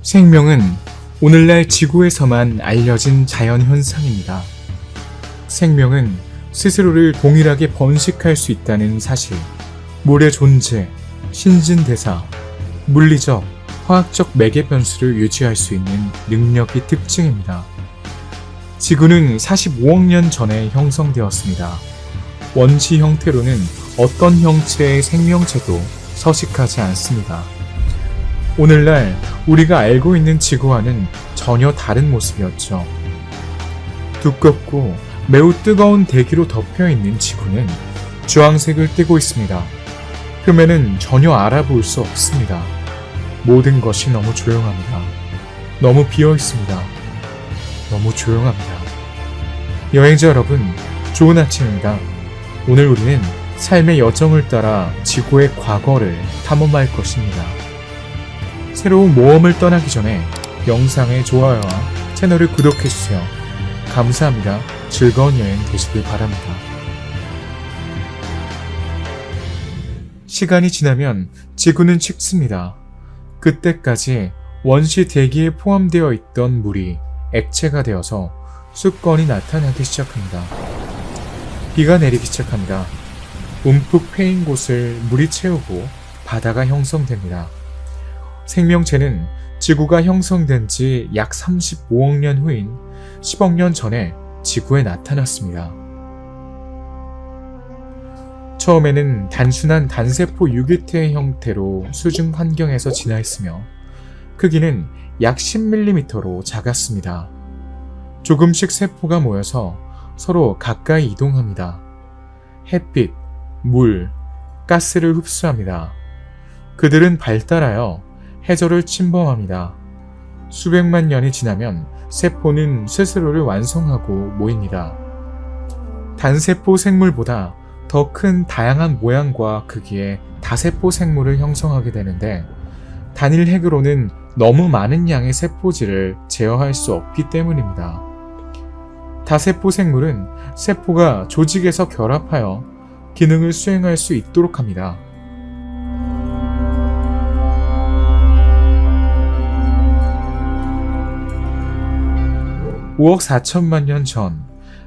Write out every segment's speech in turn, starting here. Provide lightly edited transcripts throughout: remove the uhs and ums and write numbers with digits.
생명은 오늘날 지구에서만 알려진 자연현상입니다. 생명은 스스로를 동일하게 번식할 수 있다는 사실, 물의 존재, 신진대사, 물리적, 화학적 매개 변수를 유지할 수 있는 능력이 특징입니다. 지구는 45억 년 전에 형성되었습니다. 원시 형태로는 어떤 형체의 생명체도 서식하지 않습니다. 오늘날 우리가 알고 있는 지구와는 전혀 다른 모습이었죠. 두껍고 매우 뜨거운 대기로 덮여있는 지구는 주황색을 띠고 있습니다. 표면은 전혀 알아볼 수 없습니다. 모든 것이 너무 조용합니다. 너무 비어있습니다. 너무 조용합니다. 여행자 여러분, 좋은 아침입니다. 오늘 우리는 삶의 여정을 따라 지구의 과거를 탐험할 것입니다. 새로운 모험을 떠나기 전에 영상의 좋아요와 채널을 구독해주세요. 감사합니다. 즐거운 여행 되시길 바랍니다. 시간이 지나면 지구는 식습니다. 그때까지 원시 대기에 포함되어 있던 물이 액체가 되어서 수건이 나타나기 시작합니다. 비가 내리기 시작합니다. 움푹 패인 곳을 물이 채우고 바다가 형성됩니다. 생명체는 지구가 형성된 지 약 35억 년 후인 10억 년 전에 지구에 나타났습니다. 처음에는 단순한 단세포 유기체의 형태로 수중 환경에서 진화했으며 크기는 약 10mm로 작았습니다. 조금씩 세포가 모여서 서로 가까이 이동합니다. 햇빛, 물, 가스를 흡수합니다. 그들은 발달하여 해저를 침범합니다. 수백만 년이 지나면 세포는 스스로를 완성하고 모입니다. 단세포 생물보다 더 큰 다양한 모양과 크기의 다세포 생물을 형성하게 되는데 단일 핵으로는 너무 많은 양의 세포질을 제어할 수 없기 때문입니다. 다세포 생물은 세포가 조직에서 결합하여 기능을 수행할 수 있도록 합니다. (5억 4천만 년) 전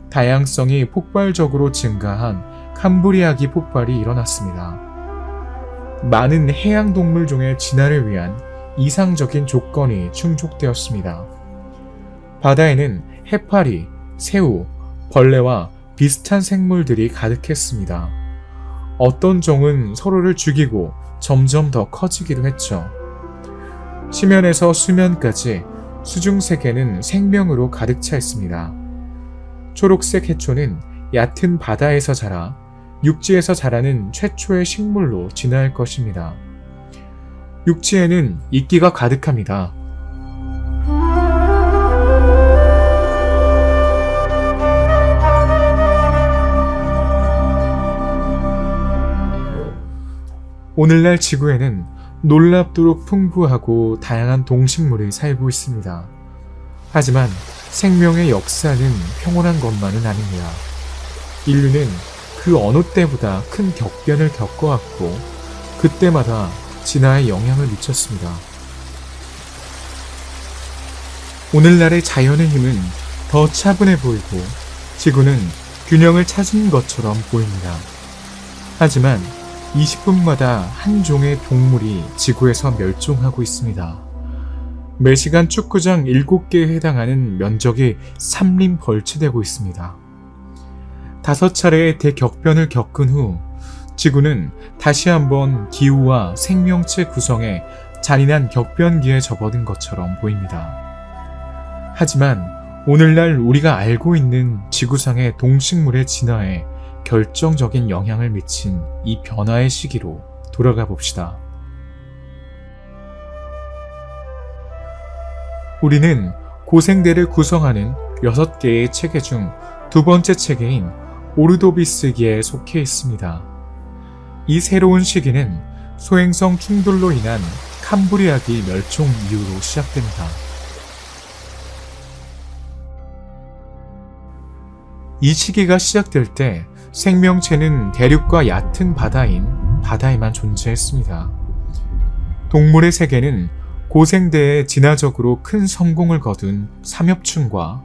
다양성이 폭발적으로 증가한 캄브리아기 폭발이 일어났습니다. 많은 해양동물종의 진화를 위한 이상적인 조건이 충족되었습니다. 바다에는 해파리, 새우, 벌레와 비슷한 생물들이 가득했습니다. 어떤 종은 서로를 죽이고 점점 더 커지기도 했죠. 심연에서 수면까지 수중 세계는 생명으로 가득 차 있습니다. 초록색 해초는 얕은 바다에서 자라 육지에서 자라는 최초의 식물로 진화할 것입니다. 육지에는 이끼가 가득합니다. 오늘날 지구에는 놀랍도록 풍부하고 다양한 동식물이 살고 있습니다. 하지만 생명의 역사는 평온한 것만은 아닙니다. 인류는 그 어느 때보다 큰 격변을 겪어왔고 그때마다 진화에 영향을 미쳤습니다. 오늘날의 자연의 힘은 더 차분해 보이고 지구는 균형을 찾은 것처럼 보입니다. 하지만 20분마다 한 종의 동물이 지구에서 멸종하고 있습니다. 매시간 축구장 7개에 해당하는 면적이 삼림 벌채되고 있습니다. 5차례의 대격변을 겪은 후 지구는 다시 한번 기후와 생명체 구성에 잔인한 격변기에 접어든 것처럼 보입니다. 하지만 오늘날 우리가 알고 있는 지구상의 동식물의 진화에 결정적인 영향을 미친 이 변화의 시기로 돌아가 봅시다. 우리는 고생대를 구성하는 6개의 체계 중 두 번째 체계인 오르도비스기에 속해 있습니다. 이 새로운 시기는 소행성 충돌로 인한 캄브리아기 멸종 이후로 시작됩니다. 이 시기가 시작될 때 생명체는 대륙과 얕은 바다인 바다에만 존재했습니다. 동물의 세계는 고생대에 진화적으로 큰 성공을 거둔 삼엽충과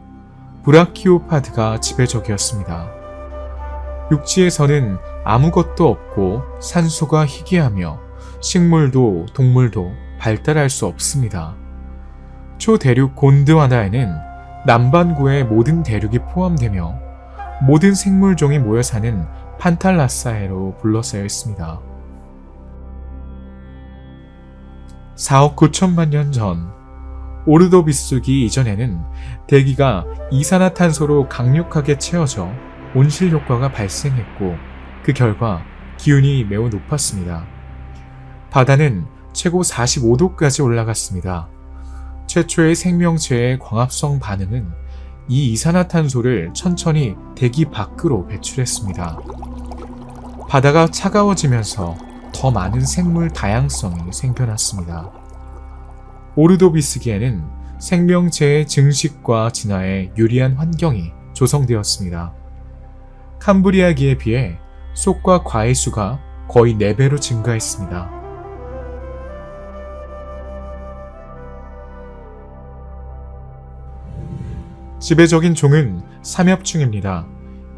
브라키오파드가 지배적이었습니다. 육지에서는 아무것도 없고 산소가 희귀하며 식물도 동물도 발달할 수 없습니다. 초대륙 곤드와나에는 남반구의 모든 대륙이 포함되며 모든 생물종이 모여 사는 판탈라사해로 둘러싸여 있습니다. 4억 9천만 년 전 오르도비스기 이전에는 대기가 이산화탄소로 강력하게 채워져 온실 효과가 발생했고 그 결과 기온이 매우 높았습니다. 바다는 최고 45도까지 올라갔습니다. 최초의 생명체의 광합성 반응은 이 이산화탄소를 천천히 대기 밖으로 배출했습니다. 바다가 차가워지면서 더 많은 생물 다양성이 생겨났습니다. 오르도비스기에는 생명체의 증식과 진화에 유리한 환경이 조성되었습니다. 캄브리아기에 비해 속과 과의 수가 거의 4배로 증가했습니다. 지배적인 종은 삼엽충입니다.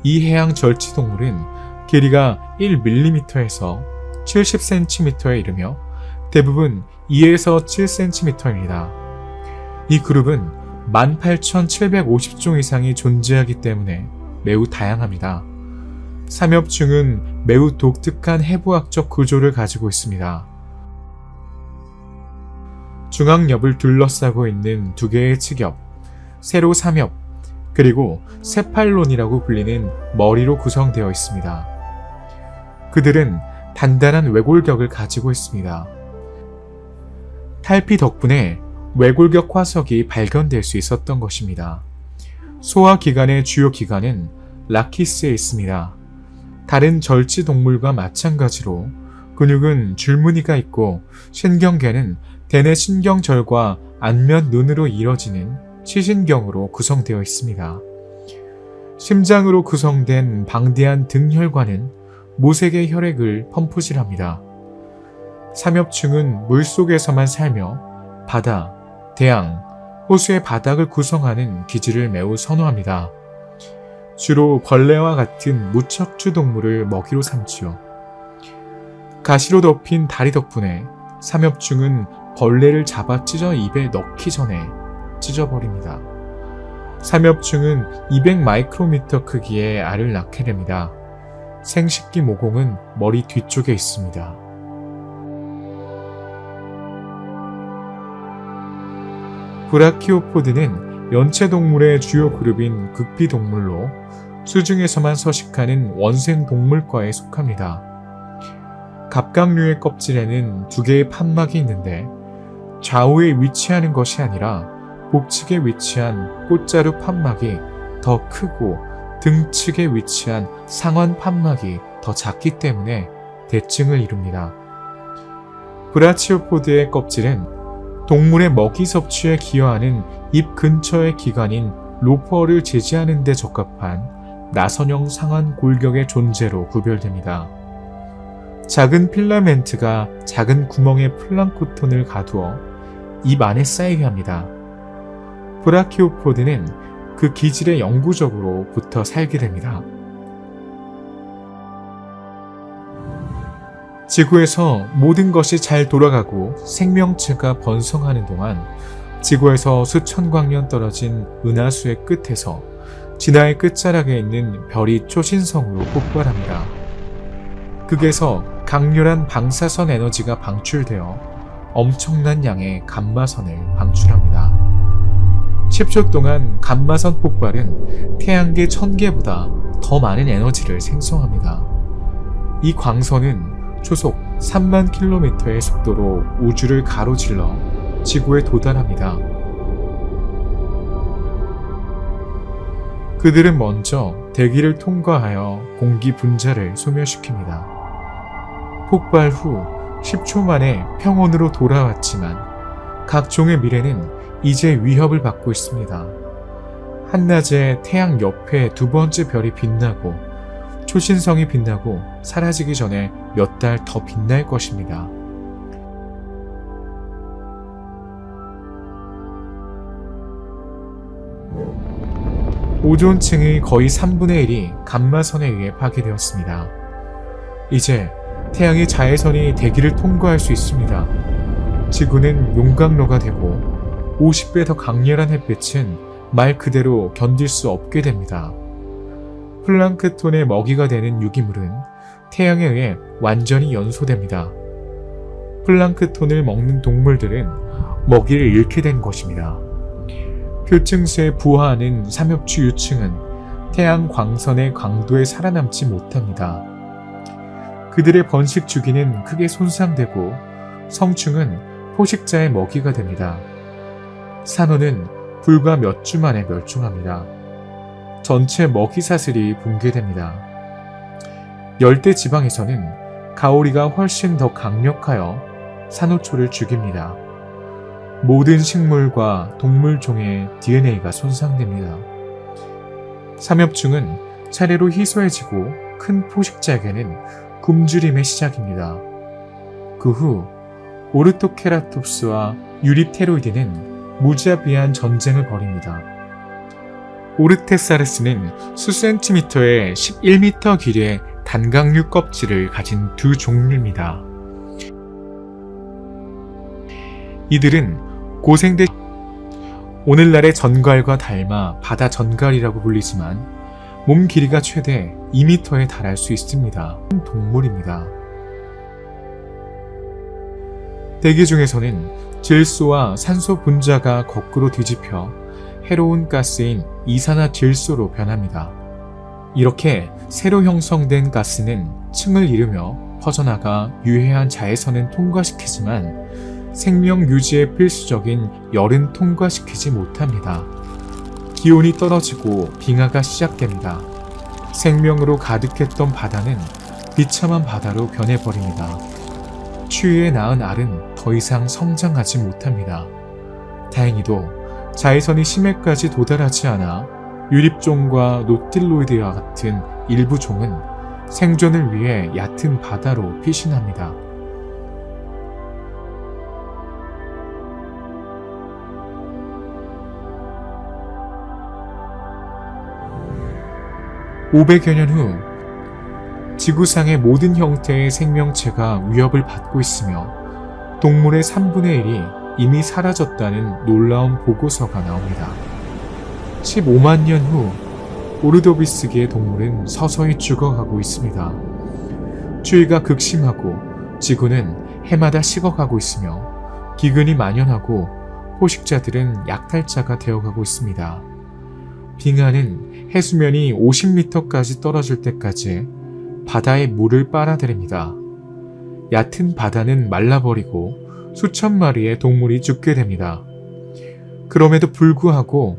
이 해양 절지동물은 길이가 1mm에서 70cm에 이르며 대부분 2에서 7cm입니다. 이 그룹은 18,750종 이상이 존재하기 때문에 매우 다양합니다. 삼엽충은 매우 독특한 해부학적 구조를 가지고 있습니다. 중앙엽을 둘러싸고 있는 두 개의 측엽, 세로 삼엽, 그리고 세팔론이라고 불리는 머리로 구성되어 있습니다. 그들은 단단한 외골격을 가지고 있습니다. 탈피 덕분에 외골격 화석이 발견될 수 있었던 것입니다. 소화기관의 주요 기관은 라키스에 있습니다. 다른 절지 동물과 마찬가지로 근육은 줄무늬가 있고 신경계는 대뇌 신경절과 안면 눈으로 이뤄지는 시신경으로 구성되어 있습니다. 심장으로 구성된 방대한 등혈관은 무색의 혈액을 펌프질합니다. 삼엽충은 물속에서만 살며 바다, 대양, 호수의 바닥을 구성하는 기질을 매우 선호합니다. 주로 벌레와 같은 무척추 동물을 먹이로 삼지요. 가시로 덮인 다리 덕분에 삼엽충은 벌레를 잡아 찢어 입에 넣기 전에 찢어버립니다. 삼엽충은 200 마이크로미터 크기의 알을 낳게 됩니다. 생식기 모공은 머리 뒤쪽에 있습니다. 브라키오포드는 연체동물의 주요 그룹인 극비동물로 수중에서만 서식하는 원생동물과에 속합니다. 갑각류의 껍질에는 2개의 판막이 있는데 좌우에 위치하는 것이 아니라 복측에 위치한 꽃자루 판막이 더 크고 등측에 위치한 상완 판막이 더 작기 때문에 대칭을 이룹니다. 브라치오포드의 껍질은 동물의 먹이 섭취에 기여하는 입 근처의 기관인 로퍼를 제지하는 데 적합한 나선형 상완 골격의 존재로 구별됩니다. 작은 필라멘트가 작은 구멍에 플랑크톤을 가두어 입 안에 쌓이게 합니다. 브라키오포드는 그 기질에 영구적으로 붙어 살게 됩니다. 지구에서 모든 것이 잘 돌아가고 생명체가 번성하는 동안 지구에서 수천 광년 떨어진 은하수의 끝에서 진화의 끝자락에 있는 별이 초신성으로 폭발합니다. 극에서 강렬한 방사선 에너지가 방출되어 엄청난 양의 감마선을 방출합니다. 10초 동안 감마선 폭발은 태양계 1000개보다 더 많은 에너지를 생성합니다. 이 광선은 초속 3만 킬로미터의 속도로 우주를 가로질러 지구에 도달합니다. 그들은 먼저 대기를 통과하여 공기 분자를 소멸시킵니다. 폭발 후 10초 만에 평온으로 돌아왔지만 각 종의 미래는 이제 위협을 받고 있습니다. 한낮에 태양 옆에 두 번째 별이 빛나고 초신성이 빛나고 사라지기 전에 몇 달 더 빛날 것입니다. 오존층의 거의 3분의 1이 감마선에 의해 파괴되었습니다. 이제 태양의 자외선이 대기를 통과할 수 있습니다. 지구는 용광로가 되고 50배 더 강렬한 햇빛은 말 그대로 견딜 수 없게 됩니다. 플랑크톤의 먹이가 되는 유기물은 태양에 의해 완전히 연소됩니다. 플랑크톤을 먹는 동물들은 먹이를 잃게 된 것입니다. 표층수에 부화하는 삼엽추 유층은 태양 광선의 강도에 살아남지 못합니다. 그들의 번식 주기는 크게 손상되고 성충은 포식자의 먹이가 됩니다. 산호는 불과 몇 주 만에 멸종합니다. 전체 먹이 사슬이 붕괴됩니다. 열대 지방에서는 가오리가 훨씬 더 강력하여 산호초를 죽입니다. 모든 식물과 동물종의 DNA가 손상됩니다. 삼엽충은 차례로 희소해지고 큰 포식자에게는 굶주림의 시작입니다. 그 후 오르토케라톱스와 유리테로이드는 무자비한 전쟁을 벌입니다. 오르테사르스는 수센티미터에 11m 길이의 단강류 껍질을 가진 두 종류입니다. 이들은 고생대 오늘날의 전갈과 닮아 바다 전갈이라고 불리지만 몸 길이가 최대 2m에 달할 수 있습니다. 동물입니다. 대기 중에서는 질소와 산소 분자가 거꾸로 뒤집혀 해로운 가스인 이산화질소로 변합니다. 이렇게 새로 형성된 가스는 층을 이루며 퍼져나가 유해한 자외선은 통과시키지만 생명 유지에 필수적인 열은 통과시키지 못합니다. 기온이 떨어지고 빙하가 시작됩니다. 생명으로 가득했던 바다는 비참한 바다로 변해버립니다. 추위에 낳은 알은 더 이상 성장하지 못합니다. 다행히도 자외선이 심해까지 도달하지 않아 유립종과 노틸로이드와 같은 일부 종은 생존을 위해 얕은 바다로 피신합니다. (500여 년) 후 지구상의 모든 형태의 생명체가 위협을 받고 있으며 동물의 3분의 1이 이미 사라졌다는 놀라운 보고서가 나옵니다. 15만 년 후 오르도비스기의 동물은 서서히 죽어가고 있습니다. 추위가 극심하고 지구는 해마다 식어가고 있으며 기근이 만연하고 포식자들은 약탈자가 되어가고 있습니다. 빙하는 해수면이 50m까지 떨어질 때까지 바다의 물을 빨아들입니다. 얕은 바다는 말라버리고 수천 마리의 동물이 죽게 됩니다. 그럼에도 불구하고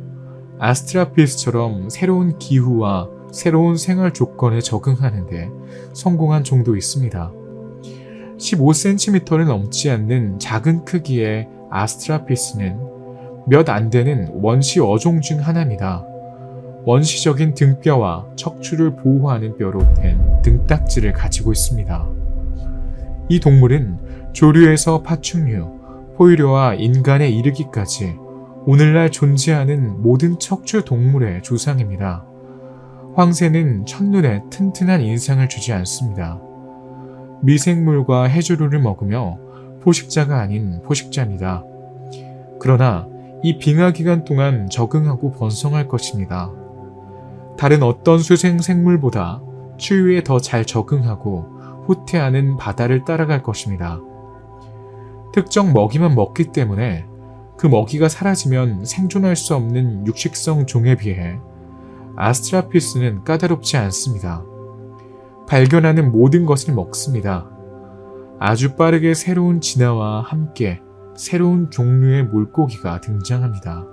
아스트라피스처럼 새로운 기후와 새로운 생활 조건에 적응하는데 성공한 종도 있습니다. 15cm를 넘지 않는 작은 크기의 아스트라피스는 몇 안 되는 원시 어종 중 하나입니다. 원시적인 등뼈와 척추를 보호하는 뼈로 된 등딱지를 가지고 있습니다. 이 동물은 조류에서 파충류, 포유류와 인간에 이르기까지 오늘날 존재하는 모든 척추 동물의 조상입니다. 황새는 첫눈에 튼튼한 인상을 주지 않습니다. 미생물과 해조류를 먹으며 포식자가 아닌 포식자입니다. 그러나 이 빙하 기간 동안 적응하고 번성할 것입니다. 다른 어떤 수생 생물보다 추위에 더 잘 적응하고 후퇴하는 바다를 따라갈 것입니다. 특정 먹이만 먹기 때문에 그 먹이가 사라지면 생존할 수 없는 육식성 종에 비해 아스트라피스는 까다롭지 않습니다. 발견하는 모든 것을 먹습니다. 아주 빠르게 새로운 진화와 함께 새로운 종류의 물고기가 등장합니다.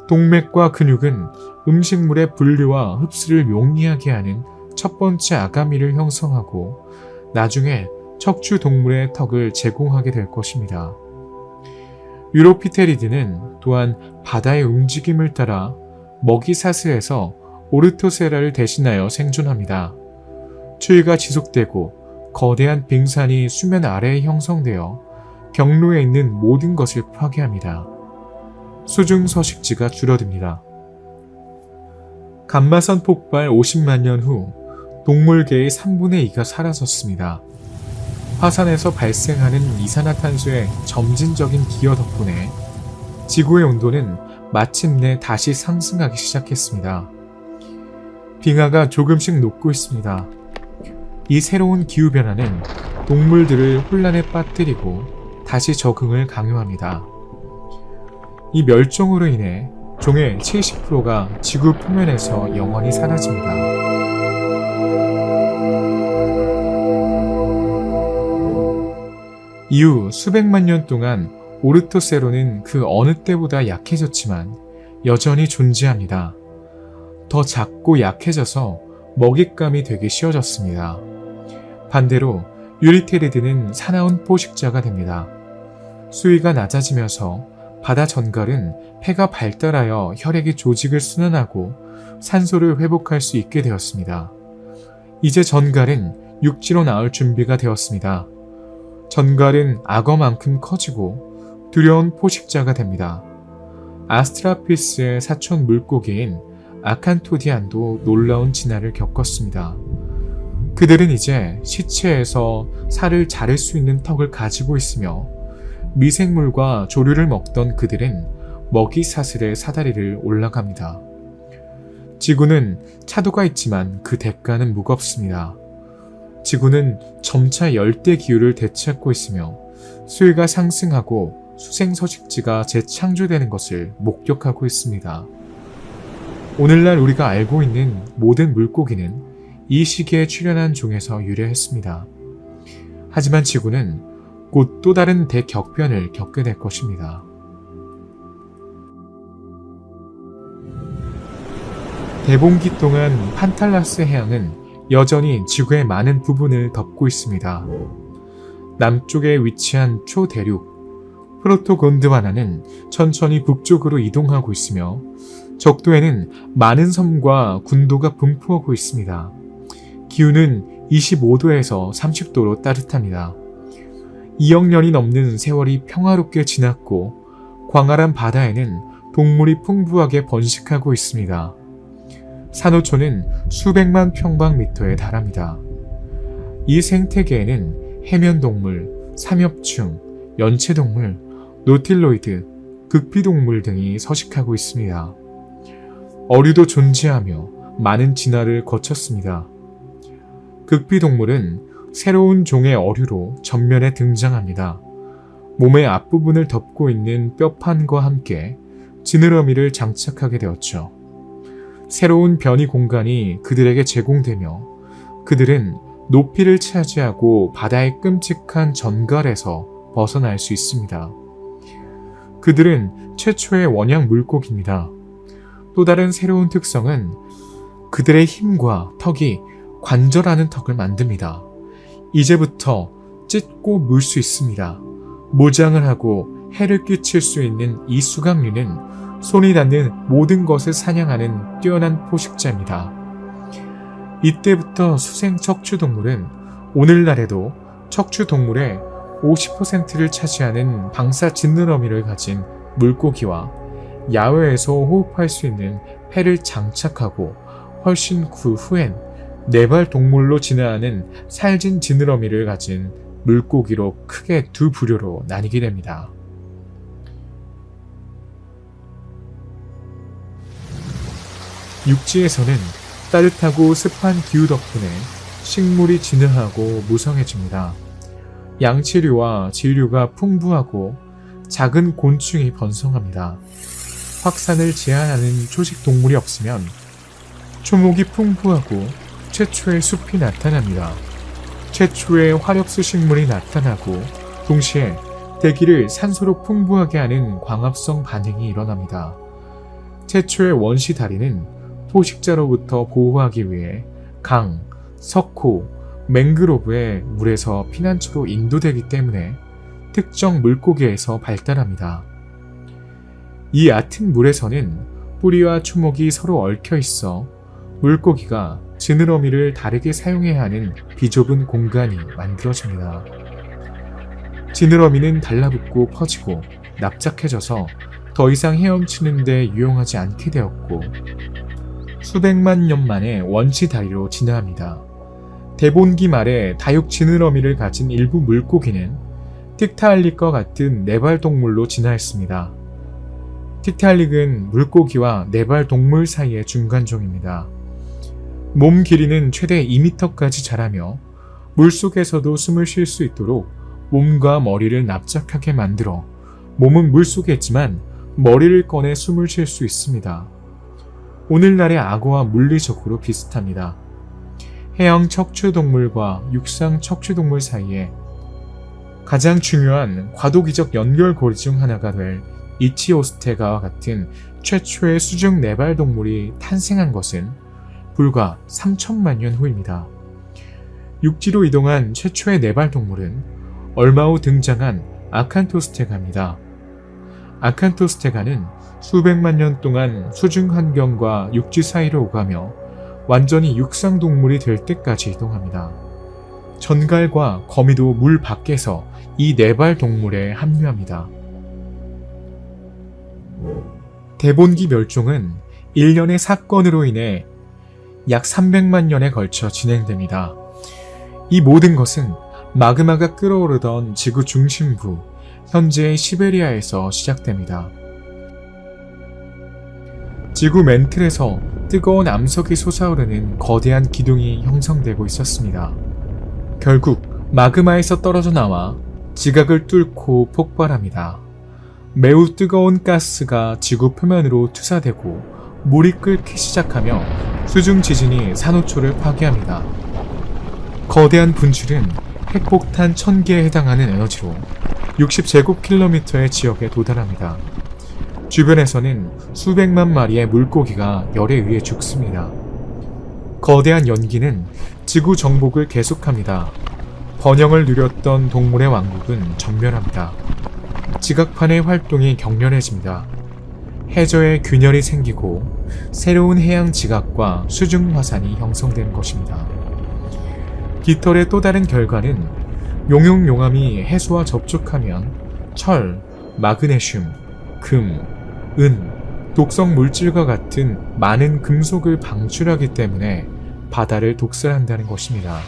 동맥과 근육은 음식물의 분류와 흡수를 용이하게 하는 첫 번째 아가미를 형성하고 나중에 척추 동물의 턱을 제공하게 될 것입니다. 유로피테리드는 또한 바다의 움직임을 따라 먹이 사슬에서 오르토세라를 대신하여 생존합니다. 추위가 지속되고 거대한 빙산이 수면 아래에 형성되어 경로에 있는 모든 것을 파괴합니다. 수중 서식지가 줄어듭니다. 감마선 폭발 50만 년 후 동물계의 3분의 2가 사라졌습니다. 화산에서 발생하는 이산화탄소의 점진적인 기여 덕분에 지구의 온도는 마침내 다시 상승하기 시작했습니다. 빙하가 조금씩 녹고 있습니다. 이 새로운 기후변화는 동물들을 혼란에 빠뜨리고 다시 적응을 강요합니다. 이 멸종으로 인해 종의 70%가 지구 표면에서 영원히 사라집니다. 이후 수백만 년 동안 오르토세로는 그 어느 때보다 약해졌지만 여전히 존재합니다. 더 작고 약해져서 먹잇감이 되기 쉬워졌습니다. 반대로 유리테리드는 사나운 포식자가 됩니다. 수위가 낮아지면서 바다 전갈은 폐가 발달하여 혈액이 조직을 순환하고 산소를 회복할 수 있게 되었습니다. 이제 전갈은 육지로 나올 준비가 되었습니다. 전갈은 악어만큼 커지고 두려운 포식자가 됩니다. 아스트라피스의 사촌 물고기인 아칸토디안도 놀라운 진화를 겪었습니다. 그들은 이제 시체에서 살을 자를 수 있는 턱을 가지고 있으며 미생물과 조류를 먹던 그들은 먹이 사슬의 사다리를 올라갑니다. 지구는 차도가 있지만 그 대가는 무겁습니다. 지구는 점차 열대 기후를 되찾고 있으며 수위가 상승하고 수생서식지가 재창조되는 것을 목격하고 있습니다. 오늘날 우리가 알고 있는 모든 물고기는 이 시기에 출현한 종에서 유래했습니다. 하지만 지구는 곧 또 다른 대격변을 겪게 될 것입니다. 대봉기 동안 판탈라스 해양은 여전히 지구의 많은 부분을 덮고 있습니다. 남쪽에 위치한 초대륙 프로토곤드와나는 천천히 북쪽으로 이동하고 있으며 적도에는 많은 섬과 군도가 분포하고 있습니다. 기온은 25도에서 30도로 따뜻합니다. 2억 년이 넘는 세월이 평화롭게 지났고 광활한 바다에는 동물이 풍부하게 번식하고 있습니다. 산호초는 수백만 평방미터에 달합니다. 이 생태계에는 해면동물, 삼엽충, 연체동물, 노틸로이드, 극비동물 등이 서식하고 있습니다. 어류도 존재하며 많은 진화를 거쳤습니다. 극비동물은 새로운 종의 어류로 전면에 등장합니다. 몸의 앞부분을 덮고 있는 뼈판과 함께 지느러미를 장착하게 되었죠. 새로운 변이 공간이 그들에게 제공되며 그들은 높이를 차지하고 바다의 끔찍한 전갈에서 벗어날 수 있습니다. 그들은 최초의 원양 물고기입니다. 또 다른 새로운 특성은 그들의 힘과 턱이 관절하는 턱을 만듭니다. 이제부터 찢고 물 수 있습니다. 모장을 하고 해를 끼칠 수 있는 이 수강류는 손이 닿는 모든 것을 사냥하는 뛰어난 포식자입니다. 이때부터 수생 척추동물은 오늘날에도 척추동물의 50%를 차지하는 방사 지느러미를 가진 물고기와 야외에서 호흡할 수 있는 폐를 장착하고 훨씬 그 후엔 네발 동물로 진화하는 살진 지느러미를 가진 물고기로 크게 두 부류로 나뉘게 됩니다. 육지에서는 따뜻하고 습한 기후 덕분에 식물이 진화하고 무성해집니다. 양치류와 지류가 풍부하고 작은 곤충이 번성합니다. 확산을 제한하는 초식 동물이 없으면 초목이 풍부하고 최초의 숲이 나타납니다. 최초의 화력수 식물이 나타나고 동시에 대기를 산소로 풍부하게 하는 광합성 반응이 일어납니다. 최초의 원시 다리는 포식자로부터 보호하기 위해 강, 석호, 맹그로브의 물에서 피난처로 인도되기 때문에 특정 물고기에서 발달합니다. 이 얕은 물에서는 뿌리와 초목이 서로 얽혀 있어 물고기가 지느러미를 다르게 사용해야 하는 비좁은 공간이 만들어집니다. 지느러미는 달라붙고 퍼지고 납작해져서 더 이상 헤엄치는 데 유용하지 않게 되었고 수백만 년 만에 원시 다리로 진화합니다. 대본기 말에 다육 지느러미를 가진 일부 물고기는 틱타알릭과 같은 네발 동물로 진화했습니다. 틱타알릭은 물고기와 네발 동물 사이의 중간종입니다. 몸 길이는 최대 2m까지 자라며 물속에서도 숨을 쉴 수 있도록 몸과 머리를 납작하게 만들어 몸은 물속에 있지만 머리를 꺼내 숨을 쉴 수 있습니다. 오늘날의 악어와 물리적으로 비슷합니다. 해양 척추동물과 육상 척추동물 사이에 가장 중요한 과도기적 연결고리 중 하나가 될 이치오스테가와 같은 최초의 수중 네발 동물이 탄생한 것은 불과 3천만 년 후입니다. 육지로 이동한 최초의 네발 동물은 얼마 후 등장한 아칸토스테가입니다. 아칸토스테가는 수백만 년 동안 수중 환경과 육지 사이를 오가며 완전히 육상 동물이 될 때까지 이동합니다. 전갈과 거미도 물 밖에서 이 네발 동물에 합류합니다. 대본기 멸종은 일련의 사건으로 인해 약 300만 년에 걸쳐 진행됩니다. 이 모든 것은 마그마가 끓어오르던 지구 중심부, 현재의 시베리아에서 시작됩니다. 지구 맨틀에서 뜨거운 암석이 솟아오르는 거대한 기둥이 형성되고 있었습니다. 결국 마그마에서 떨어져 나와 지각을 뚫고 폭발합니다. 매우 뜨거운 가스가 지구 표면으로 투사되고 물이 끓기 시작하며 수중 지진이 산호초를 파괴합니다. 거대한 분출은 핵폭탄 1000개에 해당하는 에너지로 60제곱킬로미터의 지역에 도달합니다. 주변에서는 수백만 마리의 물고기가 열에 의해 죽습니다. 거대한 연기는 지구 정복을 계속합니다. 번영을 누렸던 동물의 왕국은 전멸합니다. 지각판의 활동이 격렬해집니다. 해저에 균열이 생기고 새로운 해양 지각과 수중 화산이 형성되는 것입니다. 깃털의 또 다른 결과는 용융용암이 해수와 접촉하면 철, 마그네슘, 금, 은, 독성 물질과 같은 많은 금속을 방출하기 때문에 바다를 독살한다는 것입니다.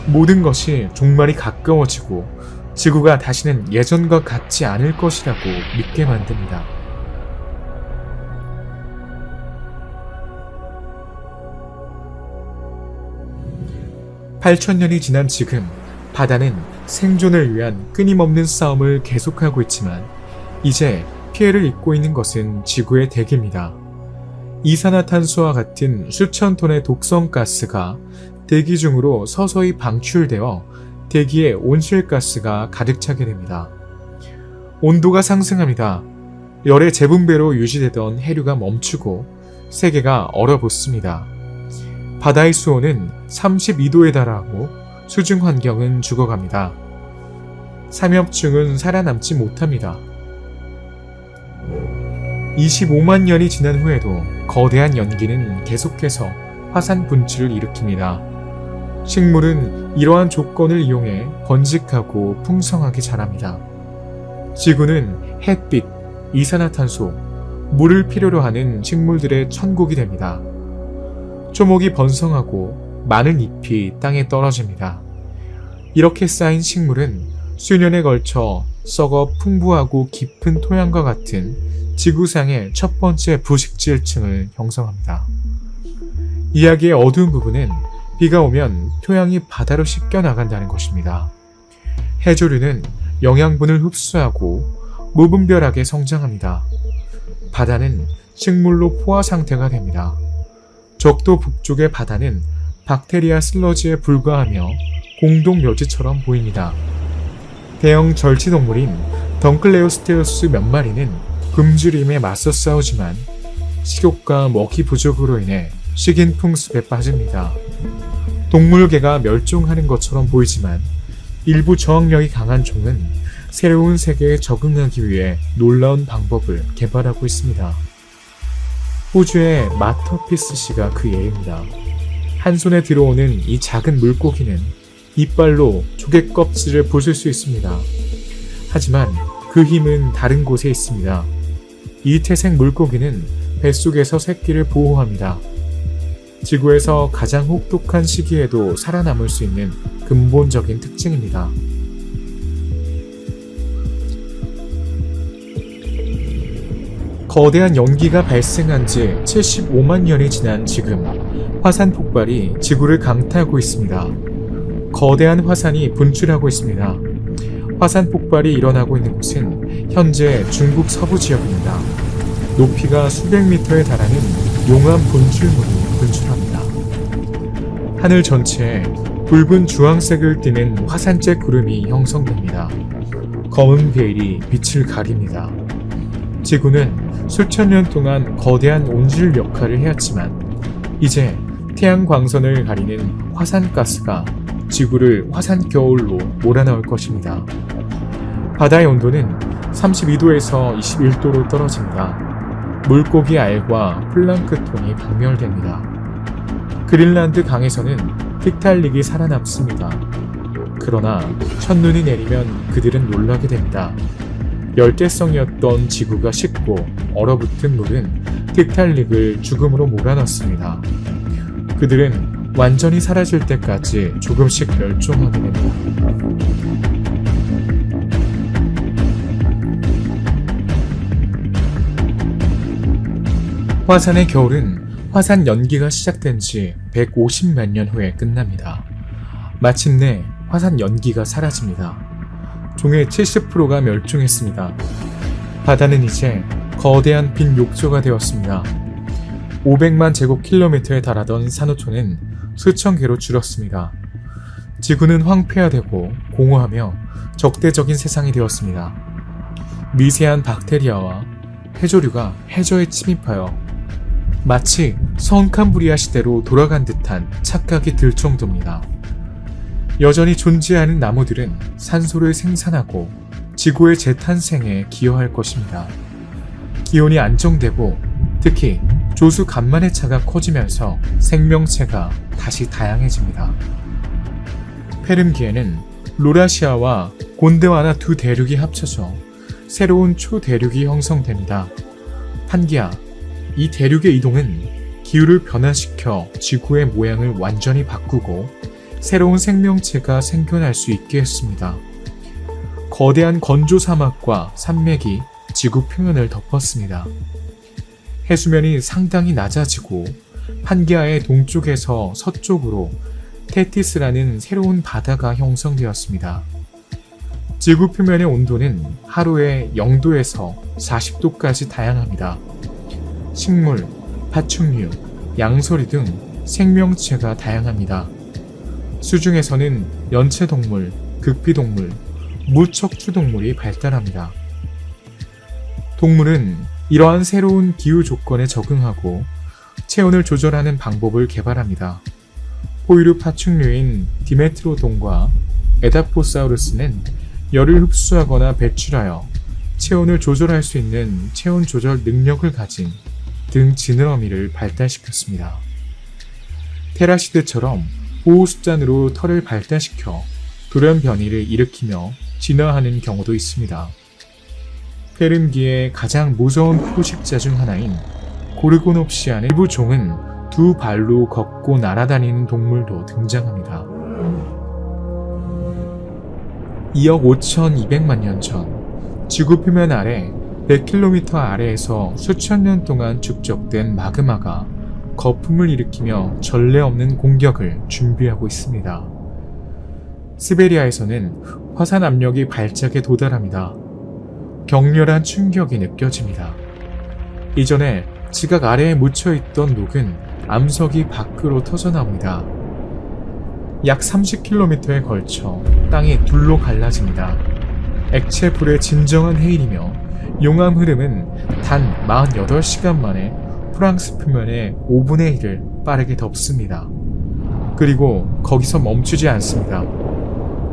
모든 것이 종말이 가까워지고 지구가 다시는 예전과 같지 않을 것이라고 믿게 만듭니다. (8,000년이) 지난 지금 바다는 생존을 위한 끊임없는 싸움을 계속하고 있지만 이제 피해를 입고 있는 것은 지구의 대기입니다. 이산화탄소와 같은 수천 톤의 독성가스가 대기 중으로 서서히 방출되어 대기에 온실가스가 가득 차게 됩니다. 온도가 상승합니다. 열의 재분배로 유지되던 해류가 멈추고 세계가 얼어붙습니다. 바다의 수온은 32도에 달하고 수중 환경은 죽어갑니다. 삼엽충은 살아남지 못합니다. 25만 년이 지난 후에도 거대한 연기는 계속해서 화산 분출을 일으킵니다. 식물은 이러한 조건을 이용해 번식하고 풍성하게 자랍니다. 지구는 햇빛, 이산화탄소, 물을 필요로 하는 식물들의 천국이 됩니다. 초목이 번성하고 많은 잎이 땅에 떨어집니다. 이렇게 쌓인 식물은 수년에 걸쳐 썩어 풍부하고 깊은 토양과 같은 지구상의 첫 번째 부식지층을 형성합니다. 이야기의 어두운 부분은 비가 오면 토양이 바다로 씻겨 나간다는 것입니다. 해조류는 영양분을 흡수하고 무분별하게 성장합니다. 바다는 식물로 포화 상태가 됩니다. 적도 북쪽의 바다는 박테리아 슬러지에 불과하며 공동 묘지처럼 보입니다. 대형 절치동물인 덩클레오스테우스 몇 마리는 굶주림에 맞서 싸우지만 식욕과 먹이 부족으로 인해 식인 풍습에 빠집니다. 동물계가 멸종하는 것처럼 보이지만 일부 저항력이 강한 종은 새로운 세계에 적응하기 위해 놀라운 방법을 개발하고 있습니다. 호주의 마터피스 씨가 그 예입니다. 한 손에 들어오는 이 작은 물고기는 이빨로 조개 껍질을 부술 수 있습니다. 하지만 그 힘은 다른 곳에 있습니다. 이 태생 물고기는 뱃속에서 새끼를 보호합니다. 지구에서 가장 혹독한 시기에도 살아남을 수 있는 근본적인 특징입니다. 거대한 연기가 발생한 지 75만 년이 지난 지금 화산 폭발이 지구를 강타하고 있습니다. 거대한 화산이 분출하고 있습니다. 화산 폭발이 일어나고 있는 곳은 현재 중국 서부 지역입니다. 높이가 수백 미터에 달하는 용암 분출물이 분출합니다. 하늘 전체에 붉은 주황색을 띠는 화산재 구름이 형성됩니다. 검은 베일이 빛을 가립니다. 지구는 수천 년 동안 거대한 온실 역할을 해왔지만 이제 태양 광선을 가리는 화산가스가 지구를 화산 겨울로 몰아넣을 것입니다. 바다의 온도는 32도에서 21도로 떨어집니다. 물고기 알과 플랑크톤이 박멸됩니다. 그린란드 강에서는 틱탈릭이 살아남습니다. 그러나 첫눈이 내리면 그들은 놀라게 됩니다. 열대성이었던 지구가 식고 얼어붙은 물은 틱탈릭을 죽음으로 몰아넣습니다. 그들은 완전히 사라질 때까지 조금씩 멸종하게 됩니다. 화산의 겨울은 화산 연기가 시작된 지 150만 년 후에 끝납니다. 마침내 화산 연기가 사라집니다. 종의 70%가 멸종했습니다. 바다는 이제 거대한 빈 욕조가 되었습니다. 500만 제곱킬로미터에 달하던 산호초는 수천 개로 줄었습니다. 지구는 황폐화되고 공허하며 적대적인 세상이 되었습니다. 미세한 박테리아와 해조류가 해저에 침입하여 마치 성캄브리아 시대로 돌아간 듯한 착각이 들 정도입니다. 여전히 존재하는 나무들은 산소를 생산하고 지구의 재탄생에 기여할 것입니다. 기온이 안정되고 특히 조수 간만의 차가 커지면서 생명체가 다시 다양해집니다. 페름기에는 로라시아와 곤드와나 두 대륙이 합쳐져 새로운 초대륙이 형성됩니다. 판기아, 이 대륙의 이동은 기후를 변화시켜 지구의 모양을 완전히 바꾸고 새로운 생명체가 생겨날 수 있게 했습니다. 거대한 건조 사막과 산맥이 지구 표면을 덮었습니다. 해수면이 상당히 낮아지고 판기아의 동쪽에서 서쪽으로 테티스라는 새로운 바다가 형성되었습니다. 지구 표면의 온도는 하루에 0도에서 40도까지 다양합니다. 식물, 파충류, 양서리 등 생명체가 다양합니다. 수중에서는 연체동물, 극비동물, 무척추동물이 발달합니다. 동물은 이러한 새로운 기후 조건에 적응하고 체온을 조절하는 방법을 개발합니다. 포유류 파충류인 디메트로돈과 에다포사우루스는 열을 흡수하거나 배출하여 체온을 조절할 수 있는 체온 조절 능력을 가진 등 지느러미를 발달시켰습니다. 테라시드처럼 보호숫잔으로 털을 발달시켜 돌연 변이를 일으키며 진화하는 경우도 있습니다. 페름기의 가장 무서운 포식자 중 하나인 고르고놉시아는 일부 종은 두 발로 걷고 날아다니는 동물도 등장합니다. 2억 5,200만 년 전 지구 표면 아래 100km 아래에서 수천 년 동안 축적된 마그마가 거품을 일으키며 전례 없는 공격을 준비하고 있습니다. 시베리아에서는 화산 압력이 발작에 도달합니다. 격렬한 충격이 느껴집니다. 이전에 지각 아래에 묻혀있던 녹은 암석이 밖으로 터져나옵니다. 약 30km에 걸쳐 땅이 둘로 갈라집니다. 액체 불의 진정한 해일이며 용암 흐름은 단 48시간 만에 프랑스 표면의 5분의 1을 빠르게 덮습니다. 그리고 거기서 멈추지 않습니다.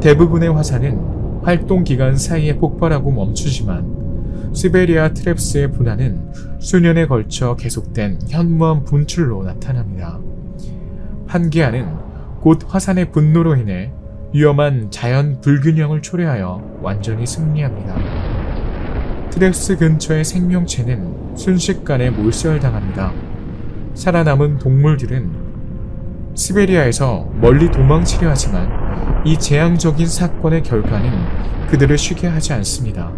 대부분의 화산은 활동 기간 사이에 폭발하고 멈추지만 시베리아 트랩스의 분화는 수년에 걸쳐 계속된 현무암 분출로 나타납니다. 판기아는 곧 화산의 분노로 인해 위험한 자연 불균형을 초래하여 완전히 승리합니다. 트랩스 근처의 생명체는 순식간에 몰살당합니다. 살아남은 동물들은 시베리아에서 멀리 도망치려 하지만 이 재앙적인 사건의 결과는 그들을 쉬게 하지 않습니다.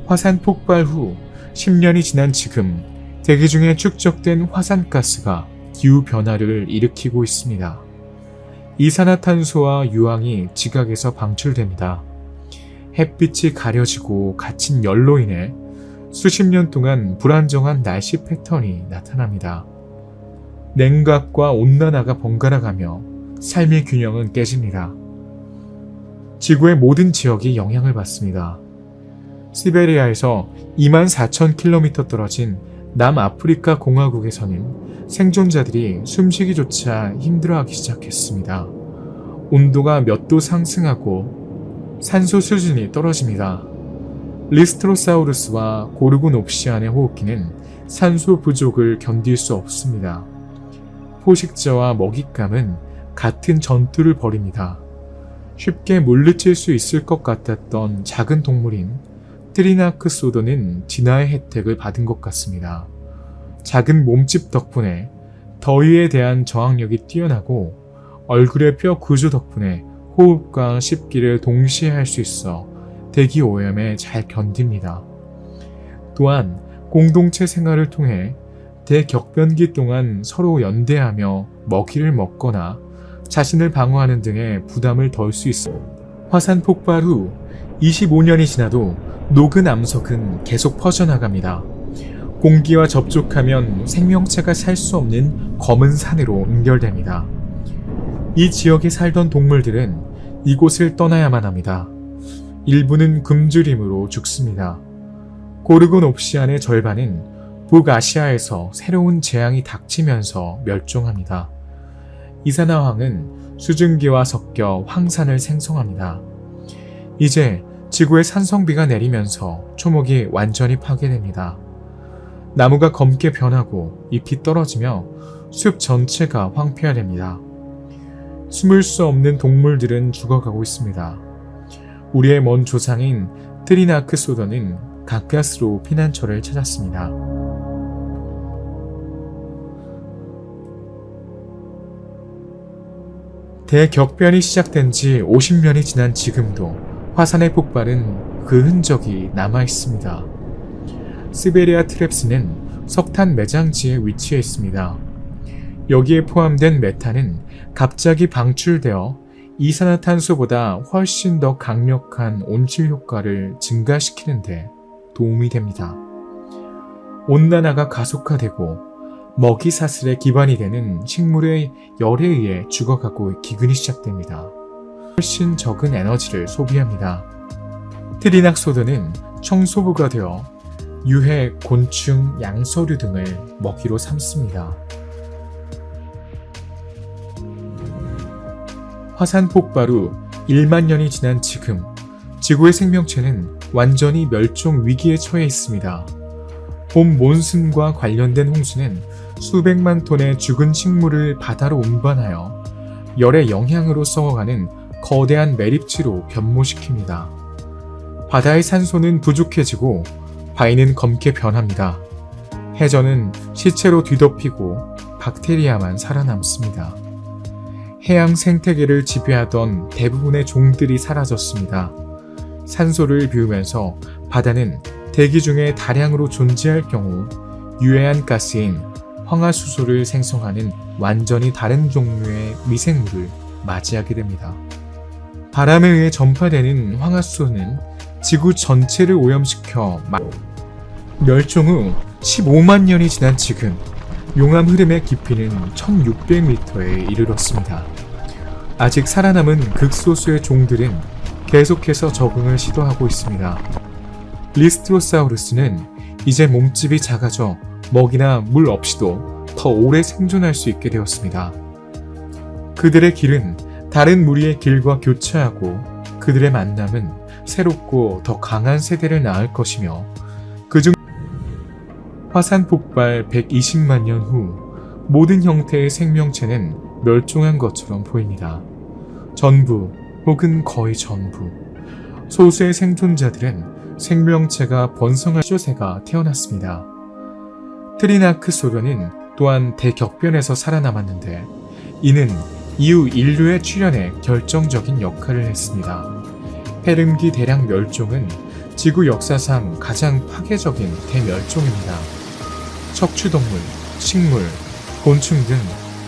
화산 폭발 후 10년이 지난 지금 대기 중에 축적된 화산가스가 기후변화를 일으키고 있습니다. 이산화탄소와 유황이 지각에서 방출됩니다. 햇빛이 가려지고 갇힌 열로 인해 수십 년 동안 불안정한 날씨 패턴이 나타납니다. 냉각과 온난화가 번갈아가며 삶의 균형은 깨집니다. 지구의 모든 지역이 영향을 받습니다. 시베리아에서 24,000km 떨어진 남아프리카 공화국에서는 생존자들이 숨쉬기조차 힘들어하기 시작했습니다. 온도가 몇 도 상승하고 산소 수준이 떨어집니다. 리스트로사우루스와 고르곤옵시안의 호흡기는 산소 부족을 견딜 수 없습니다. 포식자와 먹잇감은 같은 전투를 벌입니다. 쉽게 물리칠 수 있을 것 같았던 작은 동물인 트리나크소더는 진화의 혜택을 받은 것 같습니다. 작은 몸집 덕분에 더위에 대한 저항력이 뛰어나고 얼굴의 뼈 구조 덕분에 호흡과 씹기를 동시에 할 수 있어 대기 오염에 잘 견딥니다. 또한 공동체 생활을 통해 대격변기 동안 서로 연대하며 먹이를 먹거나 자신을 방어하는 등의 부담을 덜 수 있습니다. 화산 폭발 후 25년이 지나도 녹은 암석은 계속 퍼져나갑니다. 공기와 접촉하면 생명체가 살 수 없는 검은 산으로 연결됩니다. 이 지역에 살던 동물들은 이곳을 떠나야만 합니다. 일부는 굶주림으로 죽습니다. 고르곤옵시안의 절반은 북아시아에서 새로운 재앙이 닥치면서 멸종합니다. 이산화황은 수증기와 섞여 황산을 생성합니다. 이제 지구에 산성비가 내리면서 초목이 완전히 파괴됩니다. 나무가 검게 변하고 잎이 떨어지며 숲 전체가 황폐화됩니다. 숨을 수 없는 동물들은 죽어가고 있습니다. 우리의 먼 조상인 트리나크소더는 가까스로 피난처를 찾았습니다. 대격변이 시작된 지 50년이 지난 지금도 화산의 폭발은 그 흔적이 남아 있습니다. 시베리아 트랩스는 석탄 매장지에 위치해 있습니다. 여기에 포함된 메탄은 갑자기 방출되어 이산화탄소보다 훨씬 더 강력한 온실 효과를 증가시키는데 도움이 됩니다. 온난화가 가속화되고 먹이 사슬의 기반이 되는 식물의 열에 의해 죽어가고 기근이 시작됩니다. 훨씬 적은 에너지를 소비합니다. 트리낙소드는 청소부가 되어 유해, 곤충, 양서류 등을 먹이로 삼습니다. 화산 폭발 후 1만 년이 지난 지금 지구의 생명체는 완전히 멸종 위기에 처해 있습니다. 봄 몬순과 관련된 홍수는 수백만 톤의 죽은 식물을 바다로 운반하여 열의 영향으로 썩어가는 거대한 매립지로 변모시킵니다. 바다의 산소는 부족해지고 바위는 검게 변합니다. 해저는 시체로 뒤덮이고 박테리아만 살아남습니다. 해양 생태계를 지배하던 대부분의 종들이 사라졌습니다. 산소를 비우면서 바다는 대기 중에 다량으로 존재할 경우 유해한 가스인 황화수소를 생성하는 완전히 다른 종류의 미생물을 맞이하게 됩니다. 바람에 의해 전파되는 황화수소는 지구 전체를 오염시켜 멸종 후 15만 년이 지난 지금 용암 흐름의 깊이는 1600m에 이르렀습니다. 아직 살아남은 극소수의 종들은 계속해서 적응을 시도하고 있습니다. 리스트로사우루스는 이제 몸집이 작아져 먹이나 물 없이도 더 오래 생존할 수 있게 되었습니다. 그들의 길은 다른 무리의 길과 교차하고 그들의 만남은 새롭고 더 강한 세대를 낳을 것이며 그중 화산 폭발 120만 년 후 모든 형태의 생명체는 멸종한 것처럼 보입니다. 전부 혹은 거의 전부 소수의 생존자들은 생명체가 번성할 쇼새가 태어났습니다. 트리나크 소련은 또한 대격변에서 살아남았는데 이는 이후 인류의 출현에 결정적인 역할을 했습니다. 페름기 대량 멸종은 지구 역사상 가장 파괴적인 대멸종입니다. 척추동물, 식물, 곤충 등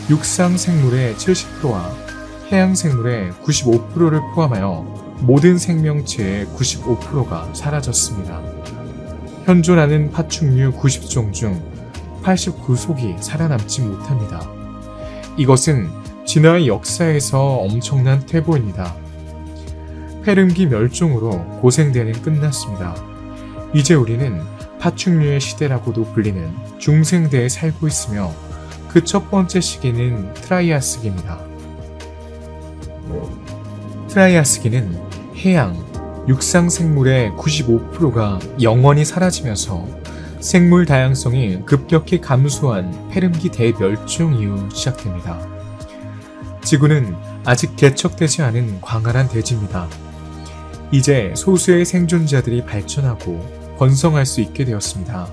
육상 생물의 70%와 해양 생물의 95%를 포함하여 모든 생명체의 95%가 사라졌습니다. 현존하는 파충류 90종 중 89속이 살아남지 못합니다. 이것은 진화의 역사에서 엄청난 퇴보입니다. 페름기 멸종으로 고생대는 끝났습니다. 이제 우리는 파충류의 시대라고도 불리는 중생대에 살고 있으며 그 첫 번째 시기는 트라이아스기입니다. 트라이아스기는 해양, 육상 생물의 95%가 영원히 사라지면서 생물 다양성이 급격히 감소한 페름기 대멸종 이후 시작됩니다. 지구는 아직 개척되지 않은 광활한 대지입니다. 이제 소수의 생존자들이 발전하고 번성할 수 있게 되었습니다.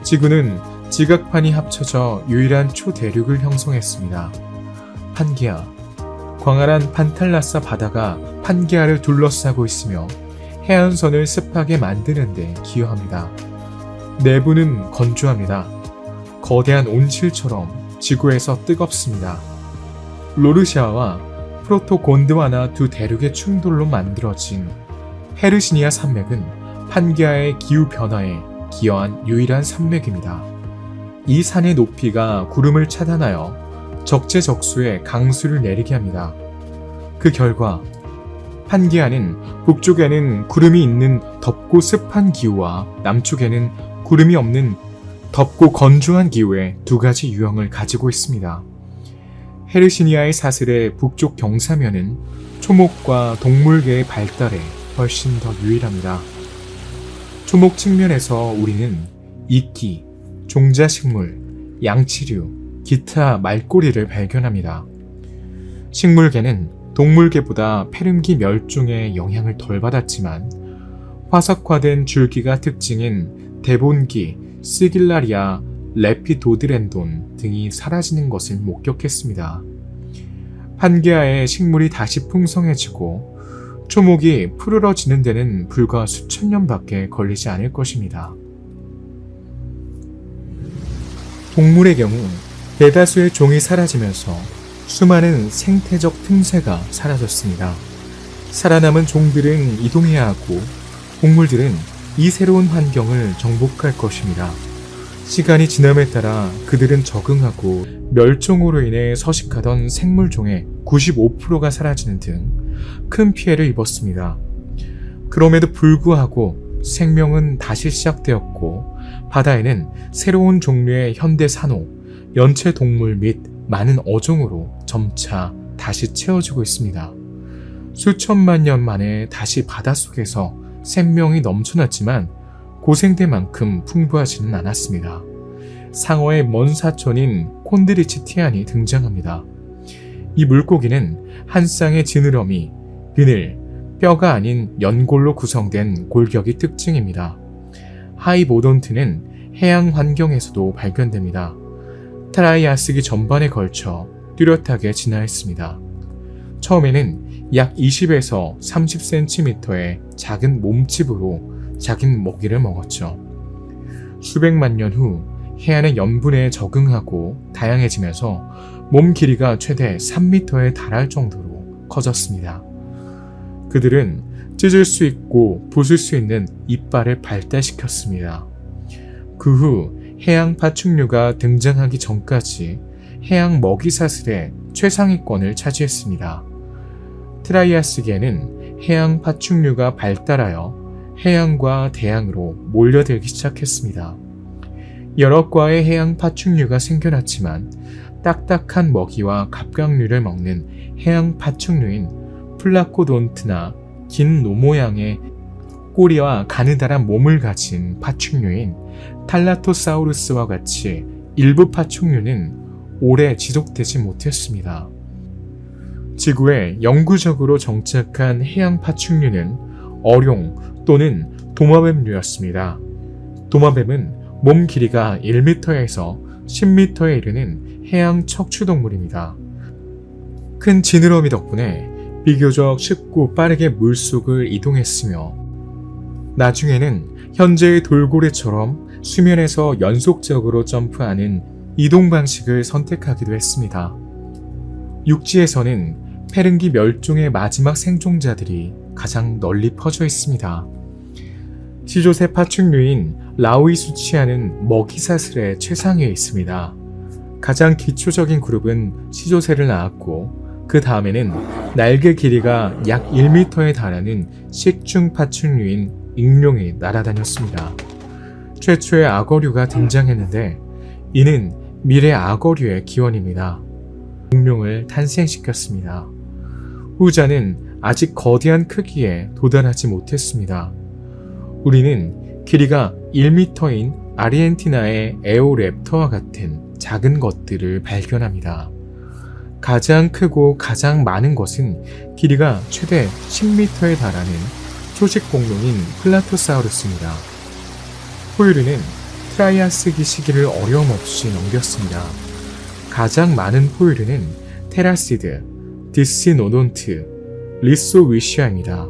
지구는 지각판이 합쳐져 유일한 초대륙을 형성했습니다. 판게아. 광활한 판탈라사 바다가 판게아를 둘러싸고 있으며 해안선을 습하게 만드는 데 기여합니다. 내부는 건조합니다. 거대한 온실처럼 지구에서 뜨겁습니다. 로르시아와 프로토곤드와나 두 대륙의 충돌로 만들어진 헤르시니아 산맥은 판게아의 기후 변화에 기여한 유일한 산맥입니다. 이 산의 높이가 구름을 차단하여 적재적소에 강수를 내리게 합니다. 그 결과 판게아는 북쪽에는 구름이 있는 덥고 습한 기후와 남쪽에는 구름이 없는 덥고 건조한 기후의 두 가지 유형을 가지고 있습니다. 헤르시니아의 사슬의 북쪽 경사면은 초목과 동물계의 발달에 훨씬 더 유일합니다. 초목 측면에서 우리는 이끼, 종자식물, 양치류, 기타 말꼬리를 발견합니다. 식물계는 동물계보다 페름기 멸종의 영향을 덜 받았지만 화석화된 줄기가 특징인 대본기, 시길라리아, 레피도드렌돈 등이 사라지는 것을 목격했습니다. 판게아의 식물이 다시 풍성해지고 초목이 푸르러지는 데는 불과 수천 년밖에 걸리지 않을 것입니다. 동물의 경우 대다수의 종이 사라지면서 수많은 생태적 틈새가 사라졌습니다. 살아남은 종들은 이동해야 하고 동물들은 이 새로운 환경을 정복할 것입니다. 시간이 지남에 따라 그들은 적응하고 멸종으로 인해 서식하던 생물종의 95%가 사라지는 등 큰 피해를 입었습니다. 그럼에도 불구하고 생명은 다시 시작되었고 바다에는 새로운 종류의 현대 산호, 연체 동물 및 많은 어종으로 점차 다시 채워지고 있습니다. 수천만 년 만에 다시 바닷속에서 생명이 넘쳐났지만 고생대만큼 풍부하지는 않았습니다. 상어의 먼 사촌인 콘드리치티안이 등장합니다. 이 물고기는 한 쌍의 지느러미, 그늘, 뼈가 아닌 연골로 구성된 골격이 특징입니다. 하이보돈트는 해양 환경에서도 발견됩니다. 트라이아스기 전반에 걸쳐 뚜렷하게 진화했습니다. 처음에는 약 20에서 30cm의 작은 몸집으로 작은 먹이를 먹었죠. 수백만 년 후 해안의 염분에 적응하고 다양해지면서 몸 길이가 최대 3m에 달할 정도로 커졌습니다. 그들은 찢을 수 있고 부술 수 있는 이빨을 발달시켰습니다. 그 후 해양 파충류가 등장하기 전까지 해양 먹이 사슬의 최상위권을 차지했습니다. 트라이아스기에는 해양 파충류가 발달하여 해양과 대양으로 몰려들기 시작했습니다. 여러 과의 해양 파충류가 생겨났지만 딱딱한 먹이와 갑각류를 먹는 해양 파충류인 플라코돈트나 긴 노 모양의 꼬리와 가느다란 몸을 가진 파충류인 탈라토사우루스와 같이 일부 파충류는 오래 지속되지 못했습니다. 지구에 영구적으로 정착한 해양 파충류는 어룡 또는 도마뱀류였습니다. 도마뱀은 몸 길이가 1m에서 10m에 이르는 해양 척추동물입니다. 큰 지느러미 덕분에 비교적 쉽고 빠르게 물속을 이동했으며 나중에는 현재의 돌고래처럼 수면에서 연속적으로 점프하는 이동 방식을 선택하기도 했습니다. 육지에서는 페른기 멸종의 마지막 생존자들이 가장 널리 퍼져 있습니다. 시조새 파충류인 라우이수치아는 먹이사슬의 최상위에 있습니다. 가장 기초적인 그룹은 시조새를 낳았고 그 다음에는 날개 길이가 약 1m에 달하는 식충 파충류인 익룡이 날아다녔습니다. 최초의 악어류가 등장했는데 이는 미래 악어류의 기원입니다. 공룡을 탄생시켰습니다. 후자는 아직 거대한 크기에 도달하지 못했습니다. 우리는 길이가 1m인 아르헨티나의 에오랩터와 같은 작은 것들을 발견합니다. 가장 크고 가장 많은 것은 길이가 최대 10m에 달하는 초식 공룡인 플라토사우루스입니다. 포유류는 트라이아스기 시기를 어려움 없이 넘겼습니다. 가장 많은 포유류는 테라시드, 디시노돈트, 리소위시아입니다.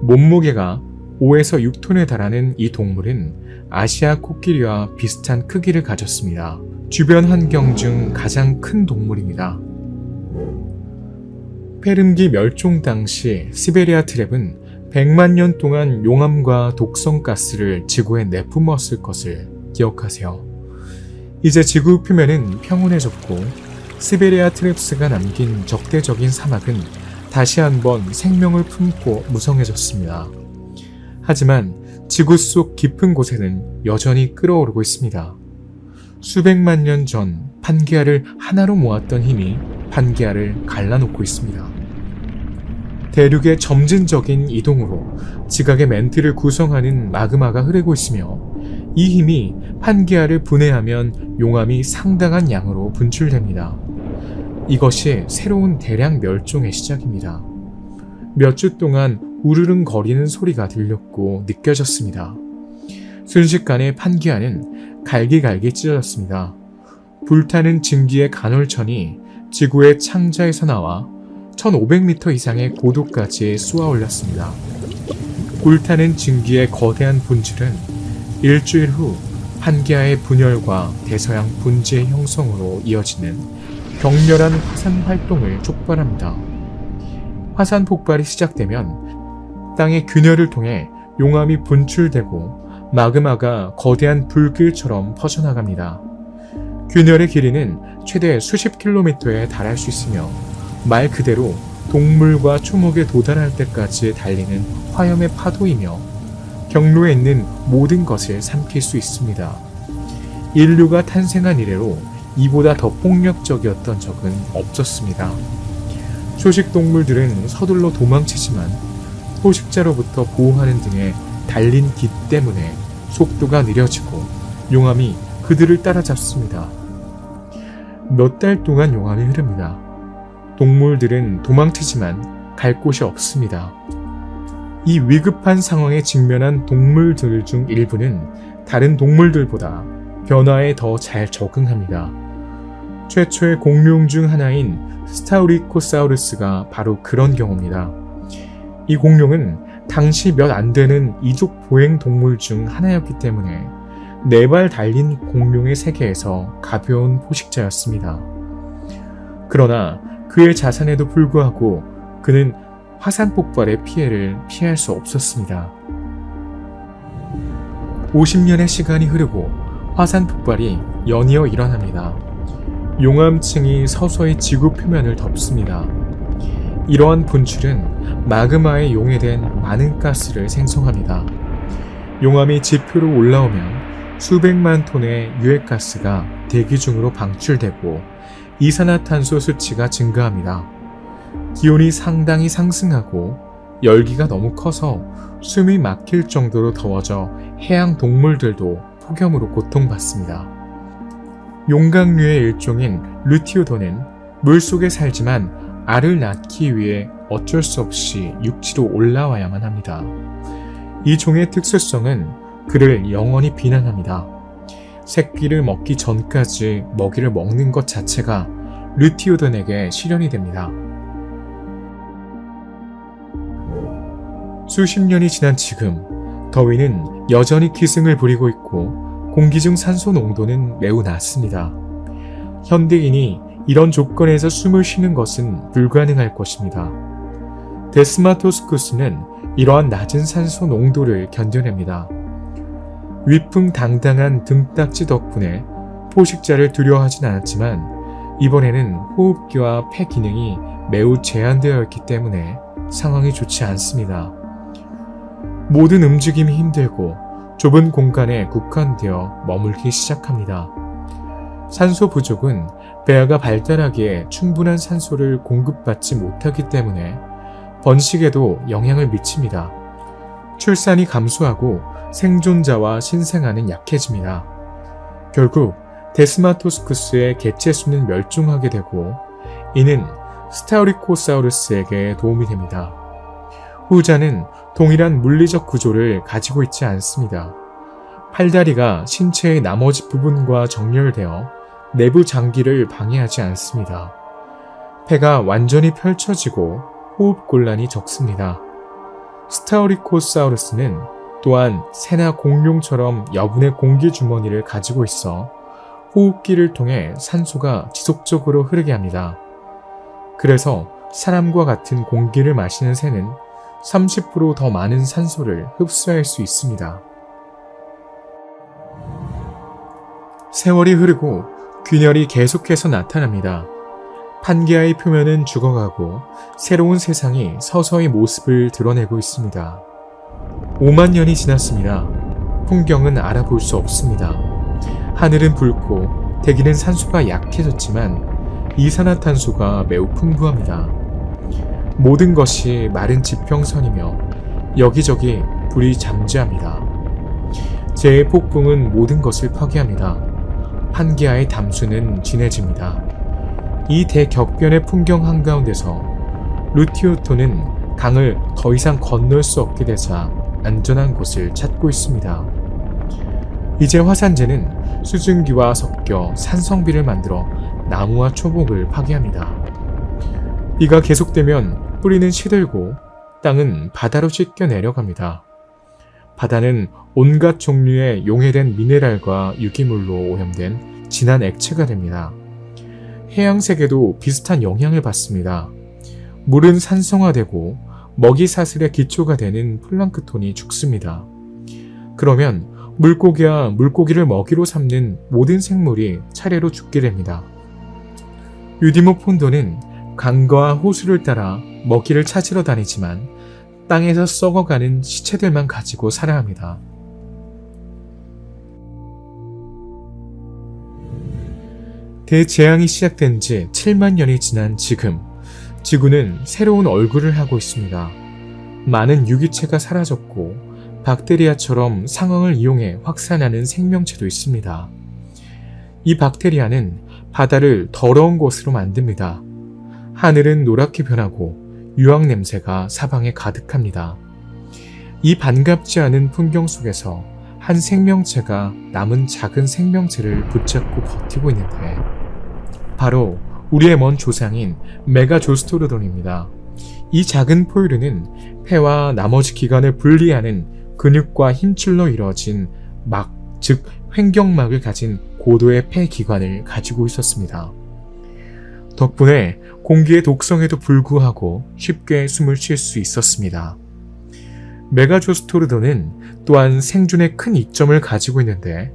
몸무게가 5에서 6톤에 달하는 이 동물은 아시아 코끼리와 비슷한 크기를 가졌습니다. 주변 환경 중 가장 큰 동물입니다. 페른기 멸종 당시 시베리아 트랩은 100만 년 동안 용암과 독성가스를 지구에 내뿜었을 것을 기억하세요. 이제 지구 표면은 평온해졌고 시베리아 트랩스가 남긴 적대적인 사막은 다시 한번 생명을 품고 무성해졌습니다. 하지만 지구 속 깊은 곳에는 여전히 끓어오르고 있습니다. 수백만 년 전 판게아를 하나로 모았던 힘이 판게아를 갈라놓고 있습니다. 대륙의 점진적인 이동으로 지각의 멘트를 구성하는 마그마가 흐르고 있으며 이 힘이 판게아를 분해하면 용암이 상당한 양으로 분출됩니다. 이것이 새로운 대량 멸종의 시작입니다. 몇 주 동안 우르릉거리는 소리가 들렸고 느껴졌습니다. 순식간에 판게아는 갈기갈기 찢어졌습니다. 불타는 증기의 간헐천이 지구의 창자에서 나와 1500m 이상의 고도까지 쏘아 올렸습니다. 불타는 증기의 거대한 분출은 일주일 후 판게아의 분열과 대서양 분지의 형성으로 이어지는 격렬한 화산 활동을 촉발합니다. 화산 폭발이 시작되면 땅의 균열을 통해 용암이 분출되고 마그마가 거대한 불길처럼 퍼져나갑니다. 균열의 길이는 최대 수십 킬로미터에 달할 수 있으며 말 그대로 동물과 초목에 도달할 때까지 달리는 화염의 파도이며 경로에 있는 모든 것을 삼킬 수 있습니다. 인류가 탄생한 이래로 이보다 더 폭력적이었던 적은 없었습니다. 초식 동물들은 서둘러 도망치지만 포식자로부터 보호하는 등의 달린 기 때문에 속도가 느려지고 용암이 그들을 따라잡습니다. 몇 달 동안 용암이 흐릅니다. 동물들은 도망치지만 갈 곳이 없습니다. 이 위급한 상황에 직면한 동물들 중 일부는 다른 동물들보다 변화에 더 잘 적응합니다. 최초의 공룡 중 하나인 스타우리코사우루스가 바로 그런 경우입니다. 이 공룡은 당시 몇 안 되는 이족 보행 동물 중 하나였기 때문에 4발 달린 공룡의 세계에서 가벼운 포식자였습니다. 그러나 그의 자산에도 불구하고 그는 화산 폭발의 피해를 피할 수 없었습니다. 50년의 시간이 흐르고 화산 폭발이 연이어 일어납니다. 용암층이 서서히 지구 표면을 덮습니다. 이러한 분출은 마그마에 용해된 많은 가스를 생성합니다. 용암이 지표로 올라오면 수백만 톤의 유해가스가 대기 중으로 방출되고 이산화탄소 수치가 증가합니다. 기온이 상당히 상승하고 열기가 너무 커서 숨이 막힐 정도로 더워져 해양 동물들도 폭염으로 고통받습니다. 용각류의 일종인 루티오도는 물속에 살지만 알을 낳기 위해 어쩔 수 없이 육지로 올라와야만 합니다. 이 종의 특수성은 그를 영원히 비난합니다. 새끼를 먹기 전까지 먹이를 먹는 것 자체가 르티오든에게 시련이 됩니다. 수십 년이 지난 지금 더위는 여전히 기승을 부리고 있고 공기 중 산소 농도는 매우 낮습니다. 현대인이 이런 조건에서 숨을 쉬는 것은 불가능할 것입니다. 데스마토스쿠스는 이러한 낮은 산소 농도를 견뎌냅니다. 위풍당당한 등딱지 덕분에 포식자를 두려워하진 않았지만 이번에는 호흡기와 폐 기능이 매우 제한되어 있기 때문에 상황이 좋지 않습니다. 모든 움직임이 힘들고 좁은 공간에 국한되어 머물기 시작합니다. 산소 부족은 배아가 발달하기에 충분한 산소를 공급받지 못하기 때문에 번식에도 영향을 미칩니다. 출산이 감소하고 생존자와 신생아는 약해집니다. 결국 데스마토스쿠스의 개체수는 멸종하게 되고 이는 스타우리코사우루스에게 도움이 됩니다. 후자는 동일한 물리적 구조를 가지고 있지 않습니다. 팔다리가 신체의 나머지 부분과 정렬되어 내부 장기를 방해하지 않습니다. 폐가 완전히 펼쳐지고 호흡곤란이 적습니다. 스타우리코사우루스는 또한 새나 공룡처럼 여분의 공기 주머니를 가지고 있어 호흡기를 통해 산소가 지속적으로 흐르게 합니다. 그래서 사람과 같은 공기를 마시는 새는 30% 더 많은 산소를 흡수할 수 있습니다. 세월이 흐르고 균열이 계속해서 나타납니다. 판게아의 표면은 죽어가고 새로운 세상이 서서히 모습을 드러내고 있습니다. 5만 년이 지났습니다. 풍경은 알아볼 수 없습니다. 하늘은 붉고 대기는 산소가 약해졌지만 이산화탄소가 매우 풍부합니다. 모든 것이 마른 지평선이며 여기저기 불이 잠재합니다. 재해폭풍은 모든 것을 파괴합니다. 판게아의 담수는 진해집니다. 이 대격변의 풍경 한가운데서 루티오토는 강을 더 이상 건널 수 없게 되자 안전한 곳을 찾고 있습니다. 이제 화산재는 수증기와 섞여 산성비를 만들어 나무와 초목을 파괴합니다. 비가 계속되면 뿌리는 시들고 땅은 바다로 씻겨 내려갑니다. 바다는 온갖 종류의 용해된 미네랄과 유기물로 오염된 진한 액체가 됩니다. 해양색에도 비슷한 영향을 받습니다. 물은 산성화되고 먹이 사슬의 기초가 되는 플랑크톤이 죽습니다. 그러면 물고기와 물고기를 먹이로 삼는 모든 생물이 차례로 죽게 됩니다. 유디모폰도는 강과 호수를 따라 먹이를 찾으러 다니지만 땅에서 썩어가는 시체들만 가지고 살아야 합니다. 대재앙이 시작된 지 7만 년이 지난 지금 지구는 새로운 얼굴을 하고 있습니다. 많은 유기체가 사라졌고 박테리아처럼 상황을 이용해 확산하는 생명체도 있습니다. 이 박테리아는 바다를 더러운 곳으로 만듭니다. 하늘은 노랗게 변하고 유황 냄새가 사방에 가득합니다. 이 반갑지 않은 풍경 속에서 한 생명체가 남은 작은 생명체를 붙잡고 버티고 있는데 바로 우리의 먼 조상인 메가조스토르돈입니다. 이 작은 포유류는 폐와 나머지 기관을 분리하는 근육과 힘줄로 이루어진 막, 즉 횡격막을 가진 고도의 폐 기관을 가지고 있었습니다. 덕분에 공기의 독성에도 불구하고 쉽게 숨을 쉴 수 있었습니다. 메가조스토르돈은 또한 생존에 큰 이점을 가지고 있는데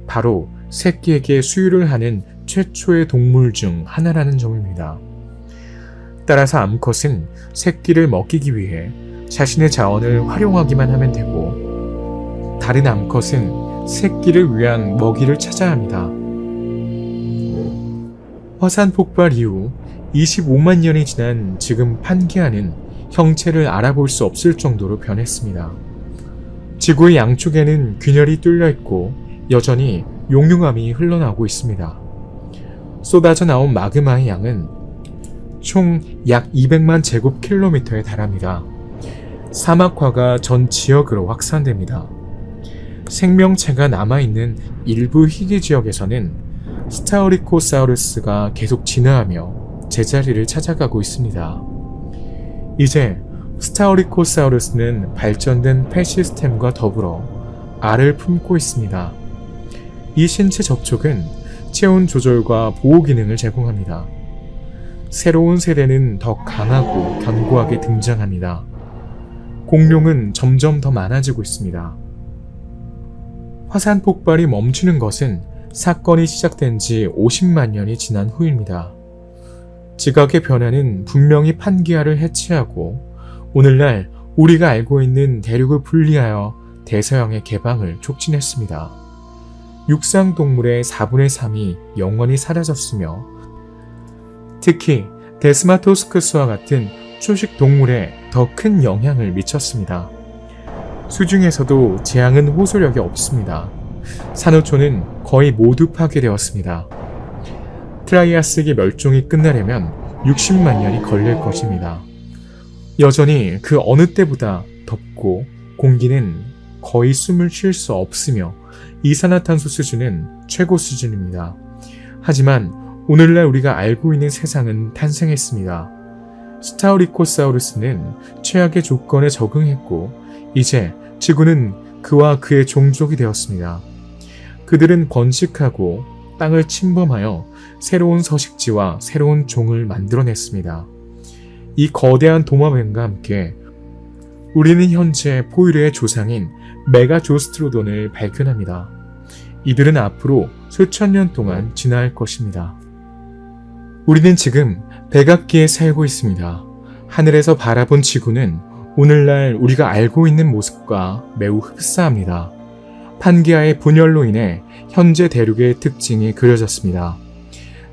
바로 새끼에게 수유를 하는 최초의 동물 중 하나라는 점입니다. 따라서 암컷은 새끼를 먹이기 위해 자신의 자원을 활용하기만 하면 되고 다른 암컷은 새끼를 위한 먹이를 찾아야 합니다. 화산 폭발 이후 25만 년이 지난 지금 판게아는 형체를 알아볼 수 없을 정도로 변했습니다. 지구의 양쪽에는 균열이 뚫려 있고 여전히 용융함이 흘러나오고 있습니다. 쏟아져 나온 마그마의 양은 총 약 200만 제곱킬로미터에 달합니다. 사막화가 전 지역으로 확산됩니다. 생명체가 남아있는 일부 희귀 지역에서는 스타우리코사우루스가 계속 진화하며 제자리를 찾아가고 있습니다. 이제 스타우리코사우루스는 발전된 폐 시스템과 더불어 알을 품고 있습니다. 이 신체 접촉은 체온 조절과 보호 기능을 제공합니다. 새로운 세대는 더 강하고 견고하게 등장합니다. 공룡은 점점 더 많아지고 있습니다. 화산 폭발이 멈추는 것은 사건이 시작된 지 50만 년이 지난 후입니다. 지각의 변화는 분명히 판기아를 해치하고 오늘날 우리가 알고 있는 대륙을 분리하여 대서양의 개방을 촉진했습니다. 육상 동물의 4분의 3이 영원히 사라졌으며 특히 데스마토스크스와 같은 초식 동물에 더 큰 영향을 미쳤습니다. 수중에서도 재앙은 호소력이 없습니다. 산호초는 거의 모두 파괴되었습니다. 트라이아스기 멸종이 끝나려면 60만 년이 걸릴 것입니다. 여전히 그 어느 때보다 덥고 공기는 거의 숨을 쉴 수 없으며 이산화탄소 수준은 최고 수준입니다. 하지만 오늘날 우리가 알고 있는 세상은 탄생했습니다. 스타우리코사우루스는 최악의 조건에 적응했고 이제 지구는 그와 그의 종족이 되었습니다. 그들은 번식하고 땅을 침범하여 새로운 서식지와 새로운 종을 만들어냈습니다. 이 거대한 도마뱀과 함께 우리는 현재 포유류의 조상인 메가조스트로돈을 발견합니다. 이들은 앞으로 수천 년 동안 진화할 것입니다. 우리는 지금 백악기에 살고 있습니다. 하늘에서 바라본 지구는 오늘날 우리가 알고 있는 모습과 매우 흡사합니다. 판기아의 분열로 인해 현재 대륙의 특징이 그려졌습니다.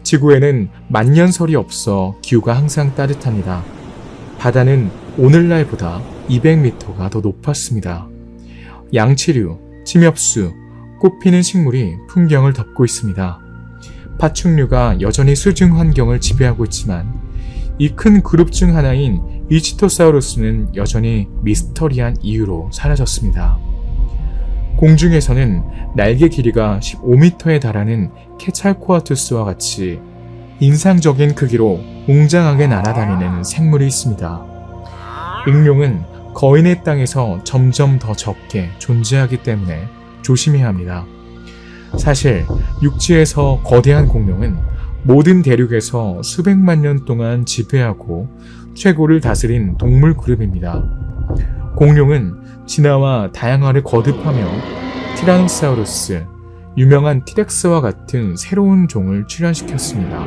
지구에는 만년설이 없어 기후가 항상 따뜻합니다. 바다는 오늘날보다 200m가 더 높았습니다. 양치류, 침엽수, 꽃피는 식물이 풍경을 덮고 있습니다. 파충류가 여전히 수중 환경을 지배하고 있지만 이 큰 그룹 중 하나인 이치토사우루스는 여전히 미스터리한 이유로 사라졌습니다. 공중에서는 날개 길이가 15m에 달하는 케찰코아투스와 같이 인상적인 크기로 웅장하게 날아다니는 생물이 있습니다. 익룡은 거인의 땅에서 점점 더 적게 존재하기 때문에 조심해야 합니다. 사실 육지에서 거대한 공룡은 모든 대륙에서 수백만 년 동안 지배하고 최고를 다스린 동물 그룹입니다. 공룡은 진화와 다양화를 거듭하며 티라노사우루스, 유명한 티렉스와 같은 새로운 종을 출현시켰습니다.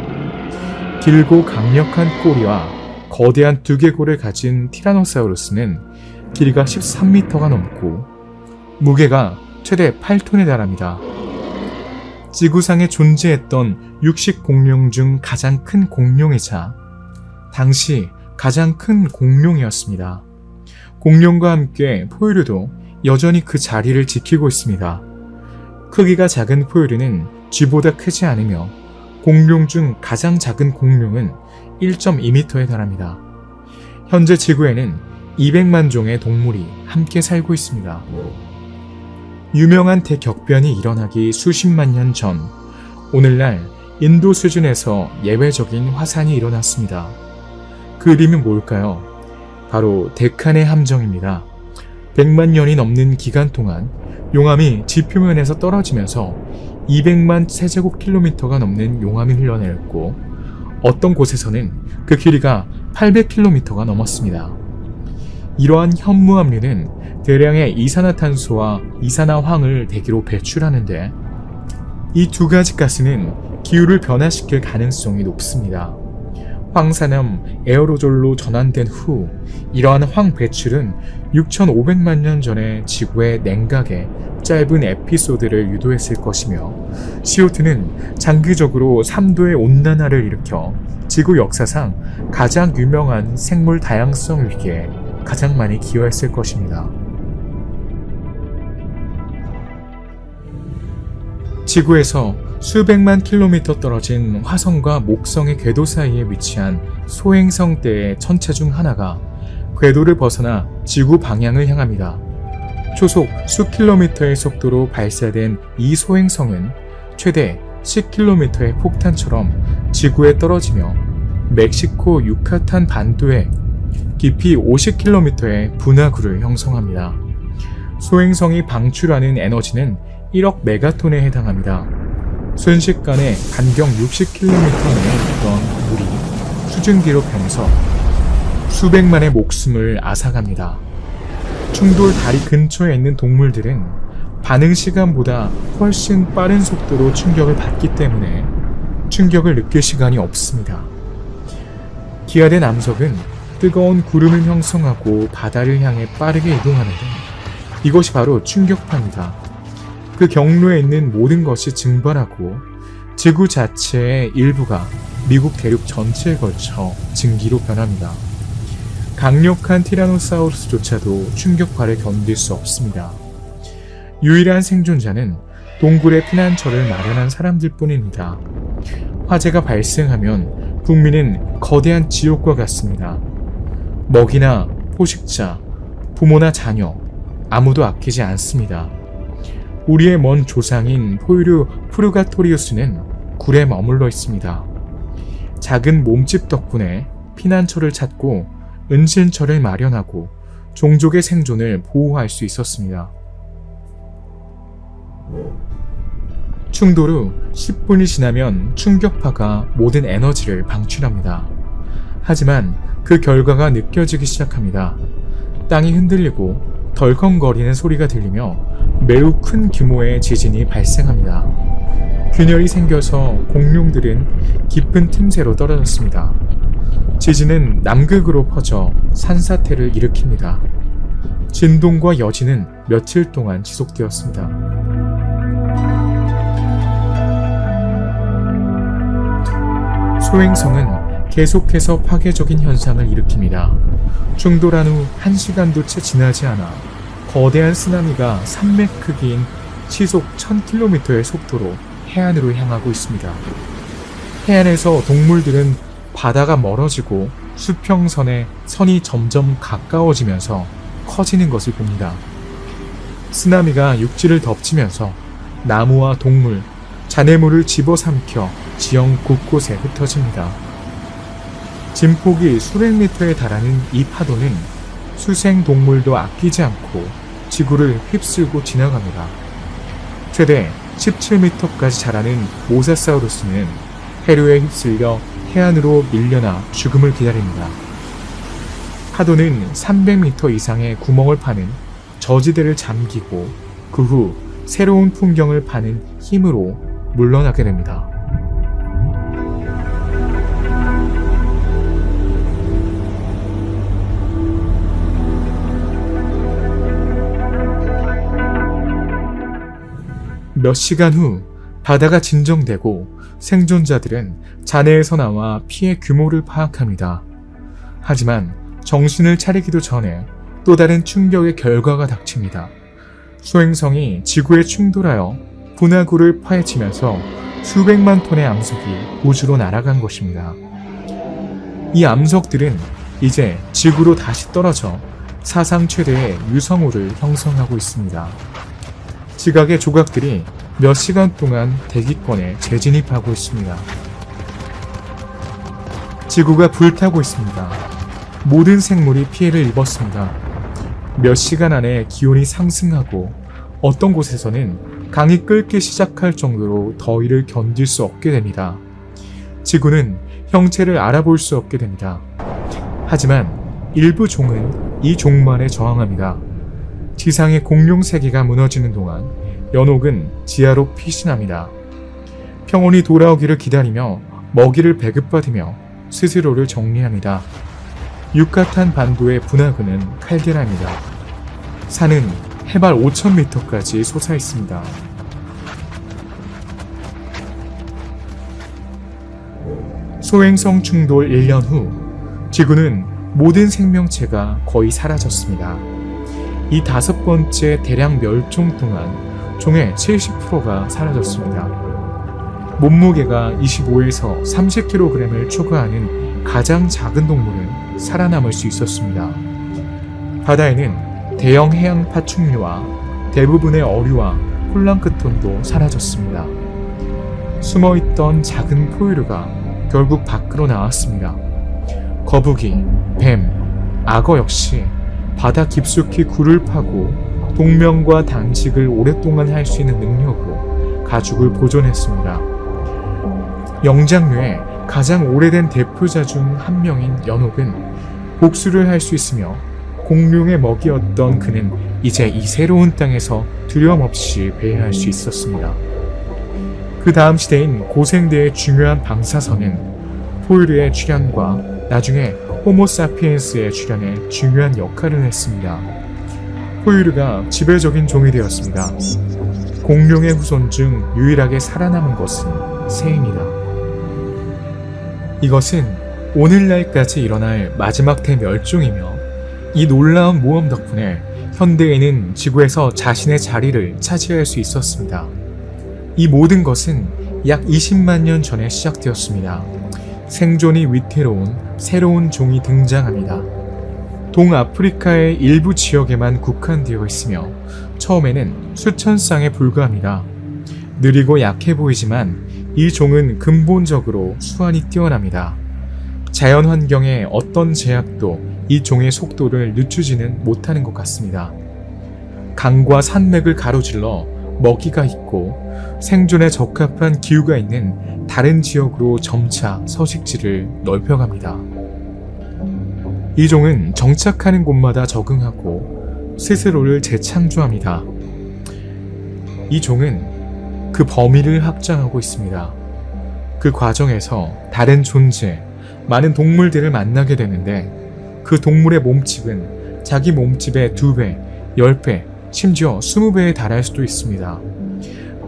길고 강력한 꼬리와 거대한 두개골을 가진 티라노사우루스는 길이가 13m가 넘고 무게가 최대 8톤에 달합니다. 지구상에 존재했던 육식 공룡 중 가장 큰 공룡이자 당시 가장 큰 공룡이었습니다. 공룡과 함께 포유류도 여전히 그 자리를 지키고 있습니다. 크기가 작은 포유류는 쥐보다 크지 않으며 공룡 중 가장 작은 공룡은 1.2m에 달합니다. 현재 지구에는 200만 종의 동물이 함께 살고 있습니다. 유명한 대격변이 일어나기 수십만 년 전, 오늘날 인도 수준에서 예외적인 화산이 일어났습니다. 그 이름은 뭘까요? 바로 데칸의 함정입니다. 100만 년이 넘는 기간 동안 용암이 지표면에서 떨어지면서 200만 세제곱킬로미터가 넘는 용암이 흘러내렸고 어떤 곳에서는 그 길이가 800km가 넘었습니다. 이러한 현무암류는 대량의 이산화탄소와 이산화황을 대기로 배출하는데 이 두 가지 가스는 기후를 변화시킬 가능성이 높습니다. 황산염 에어로졸로 전환된 후 이러한 황 배출은 6,500만 년 전에 지구의 냉각에 짧은 에피소드를 유도했을 것이며 CO2는 장기적으로 3도의 온난화를 일으켜 지구 역사상 가장 유명한 생물 다양성 위기에 가장 많이 기여했을 것입니다. 지구에서 수백만 킬로미터 떨어진 화성과 목성의 궤도 사이에 위치한 소행성대의 천체 중 하나가 궤도를 벗어나 지구 방향을 향합니다. 초속 수킬로미터의 속도로 발사된 이 소행성은 최대 10km의 폭탄처럼 지구에 떨어지며 멕시코 유카탄 반도에 깊이 50km의 분화구를 형성합니다. 소행성이 방출하는 에너지는 1억 메가톤에 해당합니다. 순식간에 반경 60km 내에 있던 물이 수증기로 변해서 수백만의 목숨을 앗아갑니다. 충돌 다리 근처에 있는 동물들은 반응 시간보다 훨씬 빠른 속도로 충격을 받기 때문에 충격을 느낄 시간이 없습니다. 기하된 암석은 뜨거운 구름을 형성하고 바다를 향해 빠르게 이동하는데 이것이 바로 충격파입니다. 그 경로에 있는 모든 것이 증발하고 지구 자체의 일부가 미국 대륙 전체에 걸쳐 증기로 변합니다. 강력한 티라노사우루스조차도 충격파를 견딜 수 없습니다. 유일한 생존자는 동굴에 피난처를 마련한 사람들 뿐입니다. 화재가 발생하면 북미는 거대한 지옥과 같습니다. 먹이나 포식자, 부모나 자녀, 아무도 아끼지 않습니다. 우리의 먼 조상인 포유류 프루가토리우스는 굴에 머물러 있습니다. 작은 몸집 덕분에 피난처를 찾고 은신처를 마련하고 종족의 생존을 보호할 수 있었습니다. 충돌 후 10분이 지나면 충격파가 모든 에너지를 방출합니다. 하지만 그 결과가 느껴지기 시작합니다. 땅이 흔들리고 덜컹거리는 소리가 들리며 매우 큰 규모의 지진이 발생합니다. 균열이 생겨서 공룡들은 깊은 틈새로 떨어졌습니다. 지진은 남극으로 퍼져 산사태를 일으킵니다. 진동과 여진은 며칠 동안 지속되었습니다. 소행성은 계속해서 파괴적인 현상을 일으킵니다. 충돌한 후 1시간도 채 지나지 않아 거대한 쓰나미가 산맥 크기인 시속 1000km의 속도로 해안으로 향하고 있습니다. 해안에서 동물들은 바다가 멀어지고 수평선에 선이 점점 가까워지면서 커지는 것을 봅니다. 쓰나미가 육지를 덮치면서 나무와 동물, 잔해물을 집어삼켜 지형 곳곳에 흩어집니다. 진폭이 수백 미터에 달하는 이 파도는 수생 동물도 아끼지 않고 지구를 휩쓸고 지나갑니다. 최대 17m까지 자라는 모사사우루스는 해류에 휩쓸려 해안으로 밀려나 죽음을 기다립니다. 파도는 300m 이상의 구멍을 파는 저지대를 잠기고 그 후 새로운 풍경을 파는 힘으로 물러나게 됩니다. 몇 시간 후 바다가 진정되고 생존자들은 잔해에서 나와 피해 규모를 파악합니다. 하지만 정신을 차리기도 전에 또 다른 충격의 결과가 닥칩니다. 소행성이 지구에 충돌하여 분화구를 파헤치면서 수백만 톤의 암석이 우주로 날아간 것입니다. 이 암석들은 이제 지구로 다시 떨어져 사상 최대의 유성우를 형성하고 있습니다. 지각의 조각들이 몇 시간 동안 대기권에 재진입하고 있습니다. 지구가 불타고 있습니다. 모든 생물이 피해를 입었습니다. 몇 시간 안에 기온이 상승하고 어떤 곳에서는 강이 끓기 시작할 정도로 더위를 견딜 수 없게 됩니다. 지구는 형체를 알아볼 수 없게 됩니다. 하지만 일부 종은 이 종말에 저항합니다. 지상의 공룡 세계가 무너지는 동안 연옥은 지하로 피신합니다. 평온이 돌아오기를 기다리며 먹이를 배급받으며 스스로를 정리합니다. 유카탄 반도의 분화구는 칼데라입니다. 산은 해발 5000m까지 솟아있습니다. 소행성 충돌 1년 후 지구는 모든 생명체가 거의 사라졌습니다. 이 5번째 대량 멸종 동안 종의 70%가 사라졌습니다. 몸무게가 25에서 30kg을 초과하는 가장 작은 동물은 살아남을 수 있었습니다. 바다에는 대형 해양 파충류와 대부분의 어류와 플랑크톤도 사라졌습니다. 숨어있던 작은 포유류가 결국 밖으로 나왔습니다. 거북이, 뱀, 악어 역시 바다 깊숙이 굴을 파고 동명과 단식을 오랫동안 할 수 있는 능력으로 가죽을 보존했습니다. 영장류의 가장 오래된 대표자 중 한 명인 연옥은 복수를 할 수 있으며 공룡의 먹이였던 그는 이제 이 새로운 땅에서 두려움 없이 배회할 수 있었습니다. 그 다음 시대인 고생대의 중요한 방사선은 포유류의 출현과 나중에 호모사피엔스의 출현에 중요한 역할을 했습니다. 포유류가 지배적인 종이 되었습니다. 공룡의 후손 중 유일하게 살아남은 것은 새입니다. 이것은 오늘날까지 일어날 마지막 대멸종이며 이 놀라운 모험 덕분에 현대인은 지구에서 자신의 자리를 차지할 수 있었습니다. 이 모든 것은 약 20만 년 전에 시작되었습니다. 생존이 위태로운 새로운 종이 등장합니다. 동아프리카의 일부 지역에만 국한되어 있으며 처음에는 수천 쌍에 불과합니다. 느리고 약해 보이지만 이 종은 근본적으로 수완이 뛰어납니다. 자연 환경의 어떤 제약도 이 종의 속도를 늦추지는 못하는 것 같습니다. 강과 산맥을 가로질러 먹이가 있고 생존에 적합한 기후가 있는 다른 지역으로 점차 서식지를 넓혀갑니다. 이 종은 정착하는 곳마다 적응하고 스스로를 재창조합니다. 이 종은 그 범위를 확장하고 있습니다. 그 과정에서 다른 존재, 많은 동물들을 만나게 되는데 그 동물의 몸집은 자기 몸집의 2배, 10배, 심지어 20배에 달할 수도 있습니다.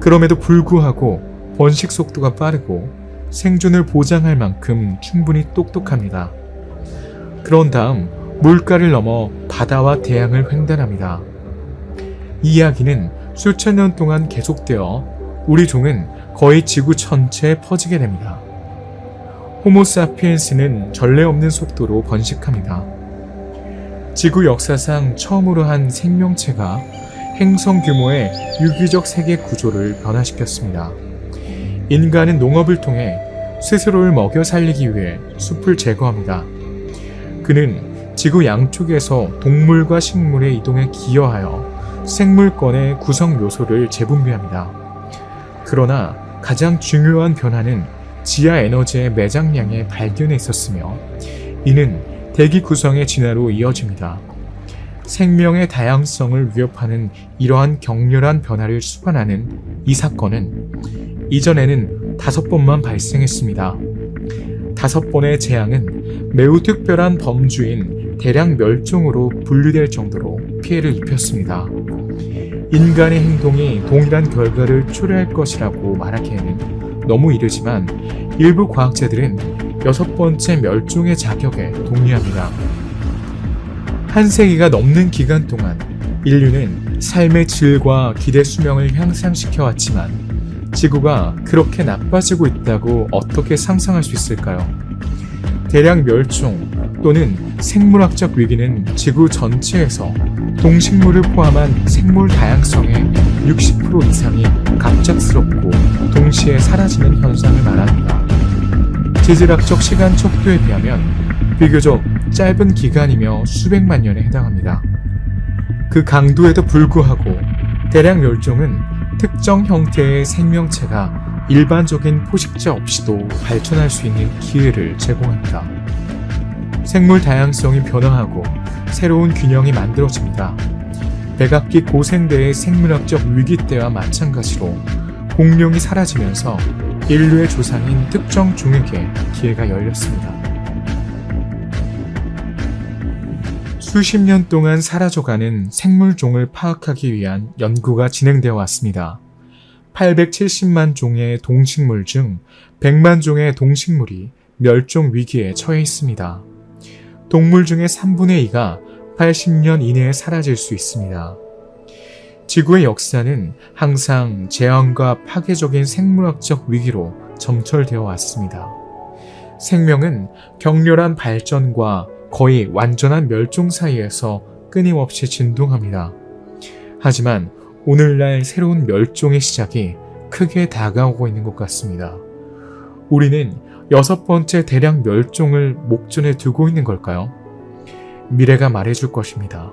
그럼에도 불구하고 번식 속도가 빠르고 생존을 보장할 만큼 충분히 똑똑합니다. 그런 다음 물가를 넘어 바다와 대양을 횡단합니다. 이 이야기는 수천 년 동안 계속되어 우리 종은 거의 지구 전체에 퍼지게 됩니다. 호모사피엔스는 전례 없는 속도로 번식합니다. 지구 역사상 처음으로 한 생명체가 행성 규모의 유기적 세계 구조를 변화시켰습니다. 인간은 농업을 통해 스스로를 먹여 살리기 위해 숲을 제거합니다. 그는 지구 양쪽에서 동물과 식물의 이동에 기여하여 생물권의 구성 요소를 재분배합니다. 그러나 가장 중요한 변화는 지하 에너지의 매장량의 발견에 있었으며 이는 대기 구성의 진화로 이어집니다. 생명의 다양성을 위협하는 이러한 격렬한 변화를 수반하는 이 사건은 이전에는 5번만 발생했습니다. 5번의 재앙은 매우 특별한 범주인 대량 멸종으로 분류될 정도로 피해를 입혔습니다. 인간의 행동이 동일한 결과를 초래할 것이라고 말하기에는 너무 이르지만 일부 과학자들은 6번째 멸종의 자격에 동의합니다. 한 세기가 넘는 기간 동안 인류는 삶의 질과 기대 수명을 향상시켜 왔지만 지구가 그렇게 나빠지고 있다고 어떻게 상상할 수 있을까요? 대량 멸종 또는 생물학적 위기는 지구 전체에서 동식물을 포함한 생물 다양성의 60% 이상이 갑작스럽고 동시에 사라지는 현상을 말합니다. 지질학적 시간 척도에 비하면 비교적 짧은 기간이며 수백만 년에 해당합니다. 그 강도에도 불구하고 대량 멸종은 특정 형태의 생명체가 일반적인 포식자 없이도 발전할 수 있는 기회를 제공합니다. 생물 다양성이 변화하고 새로운 균형이 만들어집니다. 백악기 고생대의 생물학적 위기 때와 마찬가지로 공룡이 사라지면서 인류의 조상인 특정 종에게 기회가 열렸습니다. 수십 년 동안 사라져가는 생물종을 파악하기 위한 연구가 진행되어 왔습니다. 870만 종의 동식물 중 100만 종의 동식물이 멸종 위기에 처해 있습니다. 동물 중에 3분의 2가 80년 이내에 사라질 수 있습니다. 지구의 역사는 항상 재앙과 파괴적인 생물학적 위기로 점철되어 왔습니다. 생명은 격렬한 발전과 거의 완전한 멸종 사이에서 끊임없이 진동합니다. 하지만 오늘날 새로운 멸종의 시작이 크게 다가오고 있는 것 같습니다. 우리는 6번째 대량 멸종을 목전에 두고 있는 걸까요? 미래가 말해줄 것입니다.